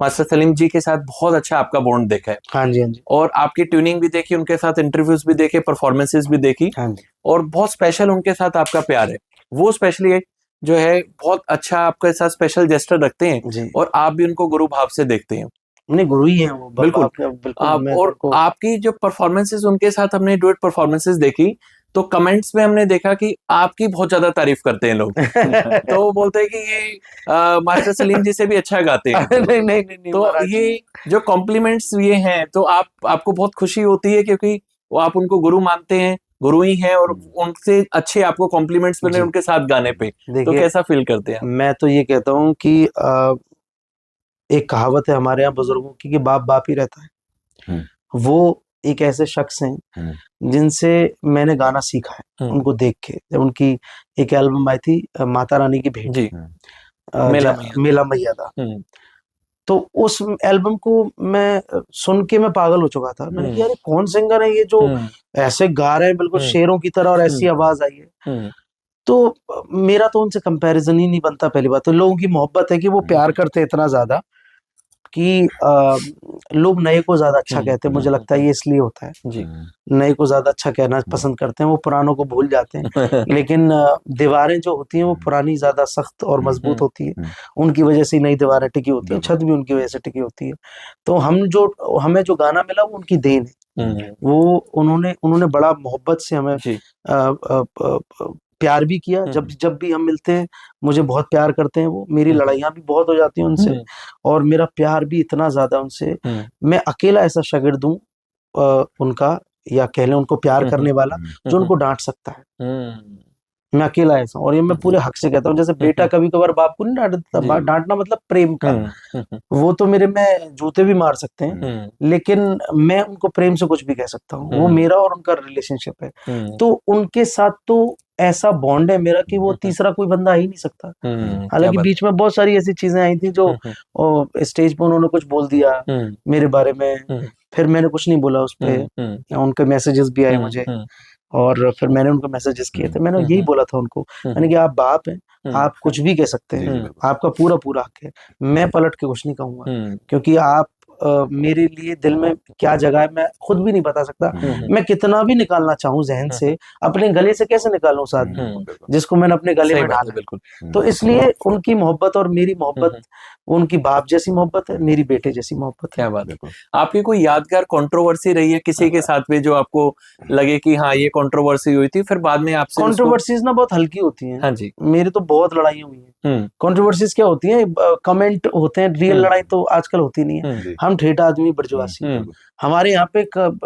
मास्टर सलीम जी के साथ बहुत अच्छा आपका बॉन्ड देखा है। हाँ जी, हाँ जी। और आपकी ट्यूनिंग भी देखी, उनके साथ इंटरव्यूज भी देखे, परफॉर्मेंसेस भी देखी। हाँ जी। और बहुत स्पेशल उनके साथ आपका प्यार है। वो स्पेशली जो है बहुत अच्छा आपके साथ स्पेशल जेस्टर रखते हैं, और आप भी उनको गुरु भाव से देखते हैं। नहीं, गुरु ही हैं वो। बिल्कुल। बिल्कुल। और आपकी जो परफॉर्मेंसेस उनके साथ हमने डुएट परफॉर्मेंसेस देखी, तो कमेंट्स में हमने देखा कि आपकी बहुत ज्यादा तारीफ करते हैं लोग। तो वो बोलते हैं कि ये मास्टर सलीम जी से भी अच्छा गाते हैं। नहीं, तो ये जो कॉम्प्लीमेंट्स ये हैं, तो आपको बहुत खुशी होती है क्योंकि वो आप उनको गुरु मानते हैं, गुरु ही हैं, और उनसे अच्छे आपको कॉम्प्लीमेंट्स मिले उनके साथ गाने पे, तो कैसा फील करते हैं? मैं तो ये कहता हूँ कि एक कहावत है हमारे यहाँ बुजुर्गों की कि बाप बाप ही रहता है। वो एक ऐसे शख्स हैं जिनसे मैंने गाना सीखा है, उनको देख के। जब उनकी एक एल्बम आई थी माता रानी की भेंट, मेला मैया दा, तो उस एल्बम को मैं सुन के मैं पागल हो चुका था। मैंने कहा यार कौन सिंगर है ये जो ऐसे गा रहे हैं बिल्कुल शेरों की तरह, और ऐसी आवाज आई है। तो मेरा तो उनसे कंपैरिजन ही नहीं बनता। पहली बात तो लोगों की मोहब्बत है कि वो प्यार करते हैं इतना ज्यादा कि लोग नए को ज्यादा अच्छा कहते हैं। मुझे लगता है ये इसलिए होता है जी। नए को ज्यादा अच्छा कहना पसंद करते हैं, वो पुरानों को भूल जाते हैं। लेकिन दीवारें जो होती हैं वो पुरानी ज्यादा सख्त और मजबूत होती है, उनकी वजह से नई दीवारें टिकी होती हैं, छत भी उनकी वजह से टिकी होती है। तो हमें जो गाना मिला वो उनकी देन है। वो उन्होंने बड़ा मोहब्बत से हमें प्यार भी किया। जब भी हम मिलते हैं मुझे बहुत प्यार करते हैं वो। मेरी लड़ाइयाँ भी बहुत हो जाती हैं उनसे, और मेरा प्यार भी इतना ज्यादा उनसे। मैं अकेला ऐसा शागिर्द हूँ उनका, या कह लें उनको प्यार करने वाला, जो उनको डांट सकता है। मैं अकेला ऐसा, और ये मैं पूरे हक से कहता हूँ। जैसे बेटा कभी कभार बाप को नहीं डांटता, डांटना मतलब प्रेम का। वो तो मैं जूते भी मार सकते हैं, लेकिन मैं उनको प्रेम से कुछ भी कह सकता हूँ। वो मेरा और उनका रिलेशनशिप है। तो उनके साथ तो ऐसा बॉन्ड है मेरा कि वो तीसरा कोई बंदा आ ही नहीं सकता। हालांकि बीच में बहुत सारी ऐसी चीजें आई थी जो स्टेज पे उन्होंने कुछ बोल दिया मेरे बारे में, फिर मैंने कुछ नहीं बोला उस पे, उनके मैसेजेस भी आए मुझे और फिर मैंने उनको मैसेजेस किए थे। मैंने यही बोला था उनको, मैंने कि आप बाप हैं, आप कुछ भी कह सकते हैं, आपका पूरा पूरा हक है, मैं पलट के कुछ नहीं कहूंगा, क्योंकि आप मेरे लिए दिल में क्या जगह है मैं खुद भी नहीं बता सकता। मैं कितना भी निकालना चाहूँ जहन से, अपने गले से कैसे निकालूं उस आदमी को जिसको मैंने अपने गले में डाला। बिल्कुल। तो इसलिए उनकी मोहब्बत और मेरी मोहब्बत, उनकी बाप जैसी मोहब्बत है, मेरी बेटे जैसी मोहब्बत है। क्या बात है। आपकी कोई यादगार कंट्रोवर्सी रही है किसी के साथ में जो आपको लगे कि हाँ ये कंट्रोवर्सी हुई थी, फिर बाद में आपसे कंट्रोवर्सीज ना बहुत हल्की होती हैं। हाँ जी। मेरे तो बहुत लड़ाइयाँ हुई हैं। कंट्रोवर्सीज क्या होती हैं, कमेंट होते हैं, रियल लड़ाई तो आजकल होती नहीं है। हम ठेठा आदमी ब्रजवासी, हमारे यहाँ पे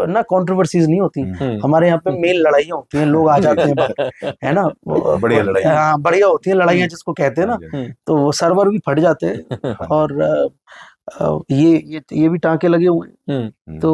ना कंट्रोवर्सीज नहीं होती, हमारे यहाँ पे मेल लड़ाइयाँ होती हैं, लोग आ जाते हैं बाहर, है ना, बढ़िया लड़ाई, हाँ बढ़िया होती है लड़ाइयाँ जिसको कहते हैं ना, तो वो सर्वर भी फट जाते हैं और ये भी टांके लगे हुए हैं। तो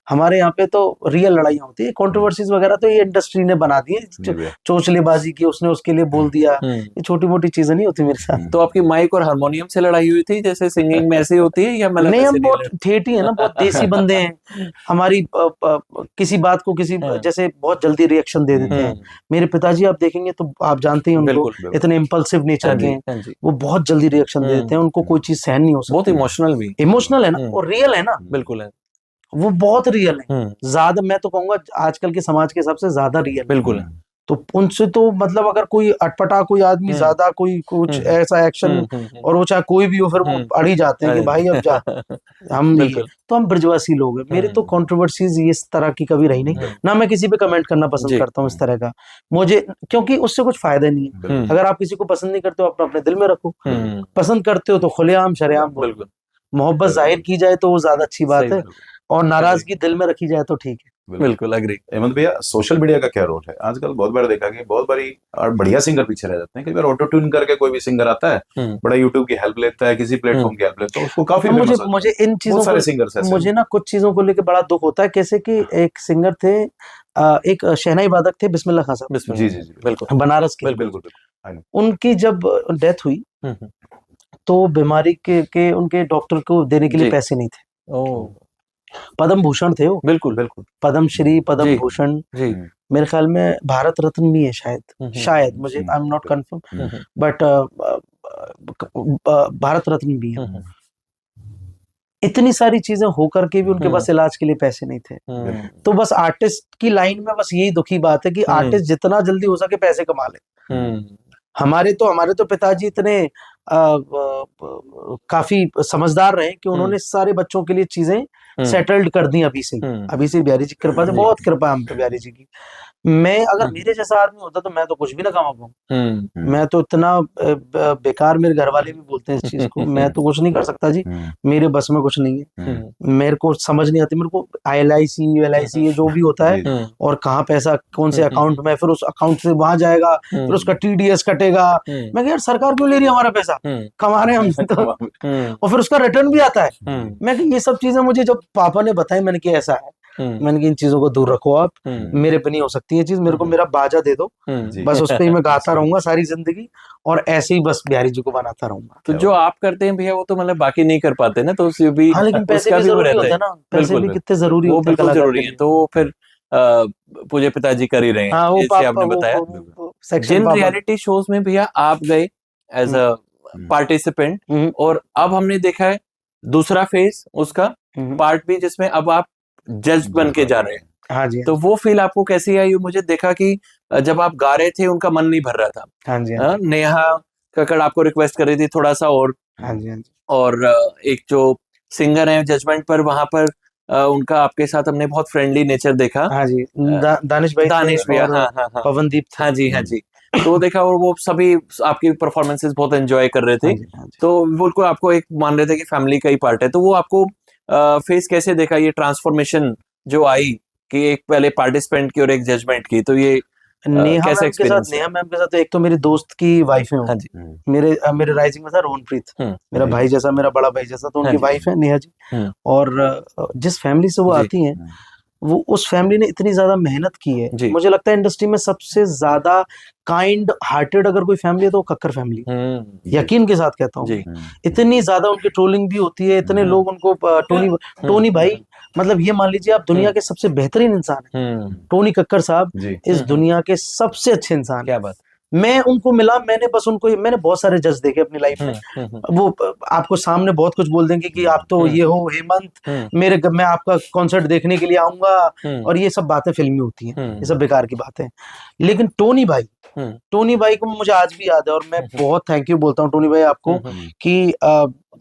हमारे यहाँ पे तो रियल लड़ाइयाँ होती है। कंट्रोवर्सीज वगैरह तो ये इंडस्ट्री ने बना दी है, चोचलेबाजी की, उसने उसके लिए बोल दिया, ये छोटी मोटी चीजें नहीं होती मेरे साथ। तो आपकी माइक और हारमोनियम से लड़ाई हुई थी जैसे सिंगिंग में ऐसी होती है, या मतलब नहीं, हम बहुत ठेठी है ना, बहुत देसी बंदे हैं। हमारी किसी बात को किसी जैसे बहुत जल्दी रिएक्शन दे देते हैं। मेरे पिताजी आप देखेंगे तो आप जानते हैं उनको, इतने इम्पल्सिव नेचर के हैं, वो बहुत जल्दी रिएक्शन दे देते हैं, उनको कोई चीज सहन नहीं हो सकती। बहुत इमोशनल भी, इमोशनल है ना, और रियल है ना। बिल्कुल है, वो बहुत रियल है, ज्यादा, मैं तो कहूंगा आजकल के समाज के हिसाब से ज्यादा रियल। बिल्कुल है। तो उनसे तो मतलब अगर कोई अटपटा कोई आदमी ज्यादा कोई कुछ ऐसा एक्शन, और वो चाहे कोई भी हो, फिर वो अड़ी जाते हैं कि भाई अब जा, हम नहीं है। तो हम ब्रजवासी लोग हैं। मेरे तो कंट्रोवर्सीज इस तरह की कभी रही नहीं, ना मैं किसी पे कमेंट करना पसंद करता हूँ इस तरह का, मुझे, क्योंकि उससे कुछ फायदा नहीं है। अगर आप किसी को पसंद नहीं करते हो, अपने दिल में रखो, पसंद करते हो तो खुलेआम शरेआम बोलो, मोहब्बत जाहिर की जाए तो वो ज्यादा अच्छी बात है, और नाराजगी दिल में रखी जाए तो ठीक है। बिल्कुल एग्री। हेमंत भैया, सोशल मीडिया का क्या रोल है? आजकल बहुत बार देखा कि बहुत बारी और बढ़िया सिंगर पीछे रह जाते हैं। कई बार ऑटो ट्यून करके कोई भी सिंगर आता है, बड़ा यूट्यूब की हेल्प लेता है, किसी प्लेटफॉर्म की हेल्प लेता है, उसको काफी मुझे इन चीजों सारे सिंगर्स ऐसे, मुझे ना कुछ चीजों को लेकर बड़ा दुख होता है। कैसे कि एक सिंगर थे, एक शहनाई वादक थे, बिस्मिल्लाह खान साहब, जी जी बिल्कुल, बनारस के, बिल्कुल। उनकी जब डेथ हुई तो बीमारी के उनके डॉक्टर को देने के लिए पैसे नहीं थे। पद्म भूषण थे वो, बिल्कुल बिल्कुल, पद्म श्री, पद्म भूषण, मेरे ख्याल में भारत रत्न भी है शायद मुझे, I am not confirm, but Bharat Ratna भी है। इतनी सारी चीजें होकर के भी उनके पास इलाज के लिए पैसे नहीं थे। तो बस आर्टिस्ट की लाइन में बस यही दुखी बात है कि आर्टिस्ट जितना जल्दी हो सके पैसे कमा ले। हमारे तो पिताजी इतने काफी समझदार रहे कि उन्होंने सारे बच्चों के लिए चीजें सेटल्ड कर दी अभी से बिहारी जी की कृपा से, बहुत कृपा है हम पे बिहारी जी की। मैं अगर मेरे जैसा आदमी होता तो मैं तो कुछ भी ना कमा पाऊँ। मैं तो इतना बेकार, मेरे घर वाले भी बोलते हैं इस चीज को, मैं तो कुछ नहीं कर सकता जी, मेरे बस में कुछ नहीं है, मेरे को समझ नहीं आती। मेरे को LIC ये जो भी होता है, और कहाँ पैसा कौन से अकाउंट में, फिर उस अकाउंट से वहां जाएगा, फिर उसका TDS कटेगा। मैं यार सरकार क्यों ले रही है हमारा पैसा, कमा रहे हैं हम तो, और फिर उसका रिटर्न भी आता है। मैं ये सब चीजें मुझे जब पापा ने बताई, मैंने कहा ऐसा है, मैंने कहा इन चीजों को दूर रखो आप, मेरे पे नहीं हो सकती ये चीज, मेरे को मेरा बाजा दे दो, बस उस पे ही मैं गाता रहूंगा सारी जिंदगी, और ऐसे ही बस बिहारी जी को बनाता रहूंगा। तो जो आप करते हैं भैया वो तो मतलब बाकी नहीं कर पाते ना, तो उससे भी, हाँ, लेकिन पैसे भी जरूरी होते हैं ना, पैसे भी कितने जरूरी होते हैं, वो बिल्कुल जरूरी है। तो फिर पूजे पिताजी कर ही रहे हैं, जैसे आपने बताया। जिन रियलिटी शोज में भैया आप गए एज अ पार्टिसिपेंट, और अब हमने देखा है दूसरा फेज उसका पार्ट भी, जिसमें अब आप जज बन के जा रहे हैं। हाँ जी। तो वो फील आपको कैसी आई? मुझे देखा कि जब आप गा रहे थे उनका मन नहीं भर रहा था। हाँ जी। नेहा कक्कड़ आपको रिक्वेस्ट कर रही थी थोड़ा सा और। हाँ जी, हाँ जी। और एक जो सिंगर है जजमेंट पर, वहां पर उनका आपके साथ हमने बहुत फ्रेंडली नेचर देखा। हाँ जी, दानिश भैया, हाँ, पवनदीप, हाँ जी। तो देखा, और वो सभी आपकी परफॉर्मेंसेस बहुत एंजॉय कर रहे थे। तो बिल्कुल आपको एक मान रहे थे कि फैमिली का ही पार्ट है। तो वो आपको फेस कैसे देखा, ये ट्रांसफॉर्मेशन जो आई कि एक पहले पार्टिसिपेंट की और एक जजमेंट की? तो ये नेहा मैम के साथ तो एक तो मेरी दोस्त की वाइफ है। हाँ जी। मेरे राइजिंग में था रोहनप्रीत, मेरा भाई जैसा, मेरा बड़ा भाई जैसा, तो उनकी वाइफ है नेहा जी। और जिस फैमिली से वो आती हैं, वो उस फैमिली ने इतनी ज्यादा मेहनत की है। जी। मुझे लगता है इंडस्ट्री में सबसे ज्यादा काइंड हार्टेड अगर कोई फैमिली है तो वो कक्कर फैमिली, यकीन के साथ कहता हूँ। जी। इतनी ज्यादा उनकी ट्रोलिंग भी होती है, इतने लोग उनको टोनी भाई, मतलब ये मान लीजिए आप दुनिया के सबसे बेहतरीन इंसान है। टोनी कक्कर साहब जी। इस दुनिया के सबसे अच्छे इंसान क्या है। बात। मैं उनको मिला, मैंने बस उनको, मैंने बहुत सारे जज देखे अपनी लाइफ में। वो आपको सामने बहुत कुछ बोल देंगे कि आप तो ये हो हेमंत, मैं आपका कॉन्सर्ट देखने के लिए आऊंगा, और ये सब बातें फिल्मी होती हैं, ये सब बेकार की बातें हैं। लेकिन टोनी भाई को मुझे आज भी याद है, और मैं बहुत थैंक यू बोलता हूँ टोनी भाई आपको कि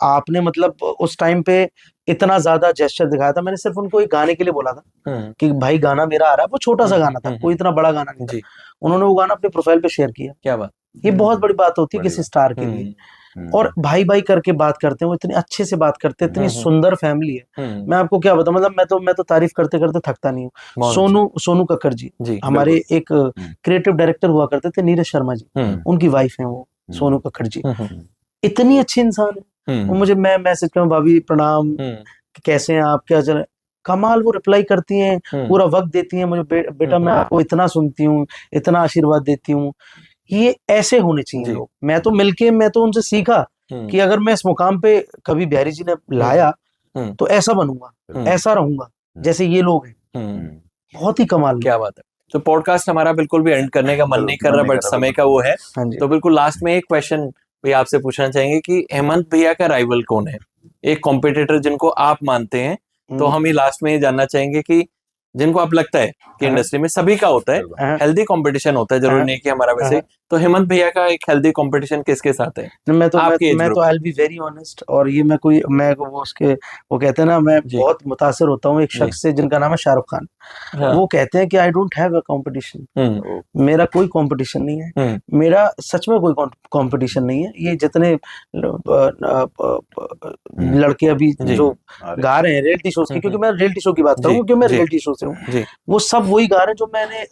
आपने मतलब उस टाइम पे इतना ज्यादा जेस्चर दिखाया था। मैंने सिर्फ उनको एक गाने के लिए बोला था कि भाई गाना मेरा आ रहा है, वो छोटा सा गाना था, कोई इतना बड़ा गाना नहीं था। उन्होंने वो गाना अपने प्रोफाइल पे शेयर किया। क्या बात। ये बहुत बड़ी बात होती है किसी स्टार के लिए। और भाई भाई करके बात करते हैं, वो इतने अच्छे से बात करते हैं, इतनी सुंदर फैमिली है। मैं आपको क्या बताऊं, मतलब मैं तो तारीफ करते करते थकता नहीं हूँ। सोनू कक्कर जी हमारे एक क्रिएटिव डायरेक्टर हुआ करते थे, नीरज शर्मा जी, उनकी वाइफ है वो सोनू कक्कर जी। इतनी अच्छी इंसान है वो। मुझे मैं मैसेज करूं भाभी प्रणाम, कैसे हैं आप, क्या चल रहा है, कमाल वो रिप्लाई करती हैं, पूरा वक्त देती हैं मुझे। बेटा मैं आपको इतना सुनती हूँ, इतना आशीर्वाद देती हूँ। ये ऐसे होने चाहिए लोग। मैं तो उनसे सीखा कि अगर मैं इस मुकाम पे कभी बिहारी जी ने लाया तो ऐसा बनूंगा, ऐसा रहूंगा जैसे ये लोग हैं। बहुत ही कमाल। क्या बात है। तो पॉडकास्ट हमारा बिल्कुल भी एंड करने का मन नहीं कर रहा, बट समय का वो है। तो बिल्कुल लास्ट में एक क्वेश्चन भैया आपसे पूछना चाहेंगे कि हेमंत भैया का राइवल कौन है, एक कॉम्पिटिटर जिनको आप मानते हैं। तो हम ही लास्ट में ये जानना चाहेंगे कि जिनको आप लगता है कि इंडस्ट्री में सभी का होता है, हेल्दी कंपीटिशन होता है, जरूरी नहीं कि हमारा वैसे। तो हेमंत भैया का एक हेल्दी कंपटीशन किसके साथ है? मैं तो I will be very honest, और ये मैं वो कहते हैं ना, मैं बहुत मुतासिर होता हूँ एक शख्स से जिनका नाम है शाहरुख खान। वो कहते हैं कि I don't have a competition, मेरा कोई कंपटीशन नहीं है। मेरा सच में कोई कंपटीशन नहीं है। ये जितने लड़के अभी जो गा रहे हैं रियलिटी शोज की, क्योंकि मैं रियलिटी शो की बात करूँ क्योंकि मैं रियलिटी शो से हूँ, वो सब वही गा रहे हैं जो मैंने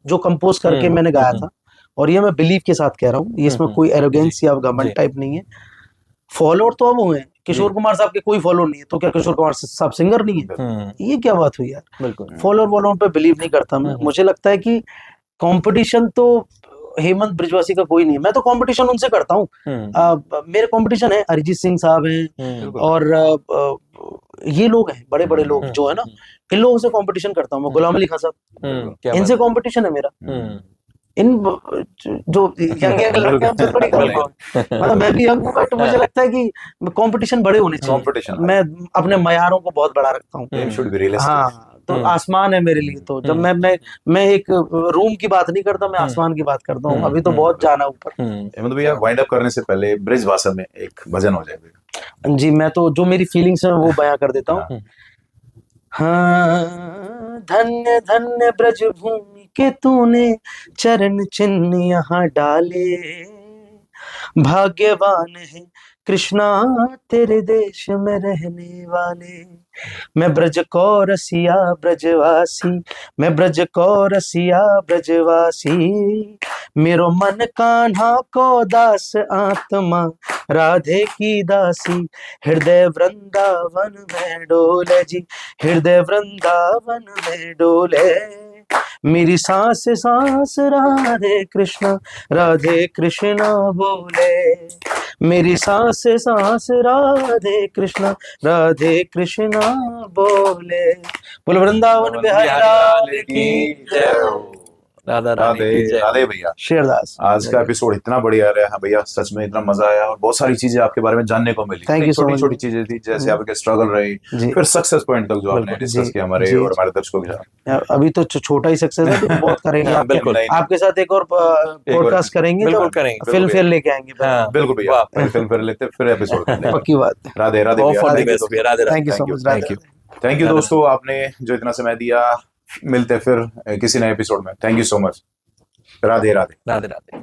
जो कंपोज करके मैंने गाया था। और ये मैं बिलीव के साथ कह रहा हूँ, इसमें कोई एरोगेंस या घमंड टाइप नहीं है। फॉलोअर तो अब हुए, किशोर कुमार साहब के कोई फॉलो नहीं है, तो क्या किशोर कुमार साहब सिंगर नहीं है? ये क्या बात हुई यार। फॉलोअर पे बिलीव नहीं करता मैं। मुझे लगता है कि कंपटीशन तो हेमंत ब्रिजवासी का कोई नहीं है। मैं तो कंपटीशन उनसे करता हूँ। मेरे कंपटीशन है अरिजीत सिंह साहब हैं, और ये लोग हैं बड़े बड़े लोग जो है ना, इन लोगों से कंपटीशन करता हूँ मैं। गुलाम अली खान साहब, इनसे कंपटीशन है मेरा। इन जो यंग लड़के हैं उनसे थोड़ी मतलब मैं भी यंग हूं, बट मुझे लगता है कि कंपटीशन बड़े होने चाहिए। मैं अपने मयारों को बहुत बड़ा रखता हूँ। हाँ, तो आसमान है मेरे लिए। तो जब मैं एक रूम की बात नहीं करता, मैं आसमान की बात करता हूँ। अभी तो बहुत जाना ऊपर। मतलब भैया वाइंड अप करने से पहले ब्रिज भाषा में एक भजन हो जाएगा जी। मैं तो जो मेरी फीलिंग्स है वो बयां कर देता हूँ। हाँ, धन्य धन्य ब्रज भूमि के तूने चरण चिन्ह यहाँ डाले, भाग्यवान है कृष्णा तेरे देश में रहने वाले। मैं ब्रज को रसिया ब्रजवासी, मैं ब्रज को रसिया ब्रजवासी, मेरो मन कान्हा को दास आत्मा राधे की दासी। हृदय वृंदावन में डोले जी, हृदय वृंदावन में डोले, मेरी सांस सांस राधे कृष्णा बोले, मेरी सांस सांस राधे कृष्णा बोले। बोल वृंदावन बिहारी लाल की जय। राधा राधे भैया। शेरदास, आज का एपिसोड इतना बढ़िया रहा भैया, सच में इतना मजा आया और बहुत सारी चीजें आपके बारे में जानने को मिली। Thank you. छोटी छोटी चीजें थी, जैसे आपके स्ट्रगल रही, फिर सक्सेस पॉइंट तक जो आपने डिस्कस किया हमारे और हमारे दर्शकों के साथ। अभी तो छोटा ही सक्सेस है, तो बहुत करेंगे। बिल्कुल आपके साथ एक और पॉडकास्ट करेंगे, बिल्कुल करेंगे, फिल्म फेयर लेके आएंगे। बिल्कुल भैया, फिल्म फेयर लेते फिर एपिसोड करते। पक्की बात। Radhe Radhe. Thank you so much. Thank you दोस्तों, आपने जो इतना समय दिया। मिलते फिर किसी नए एपिसोड में। Thank you so much. Radhe Radhe. Radhe Radhe.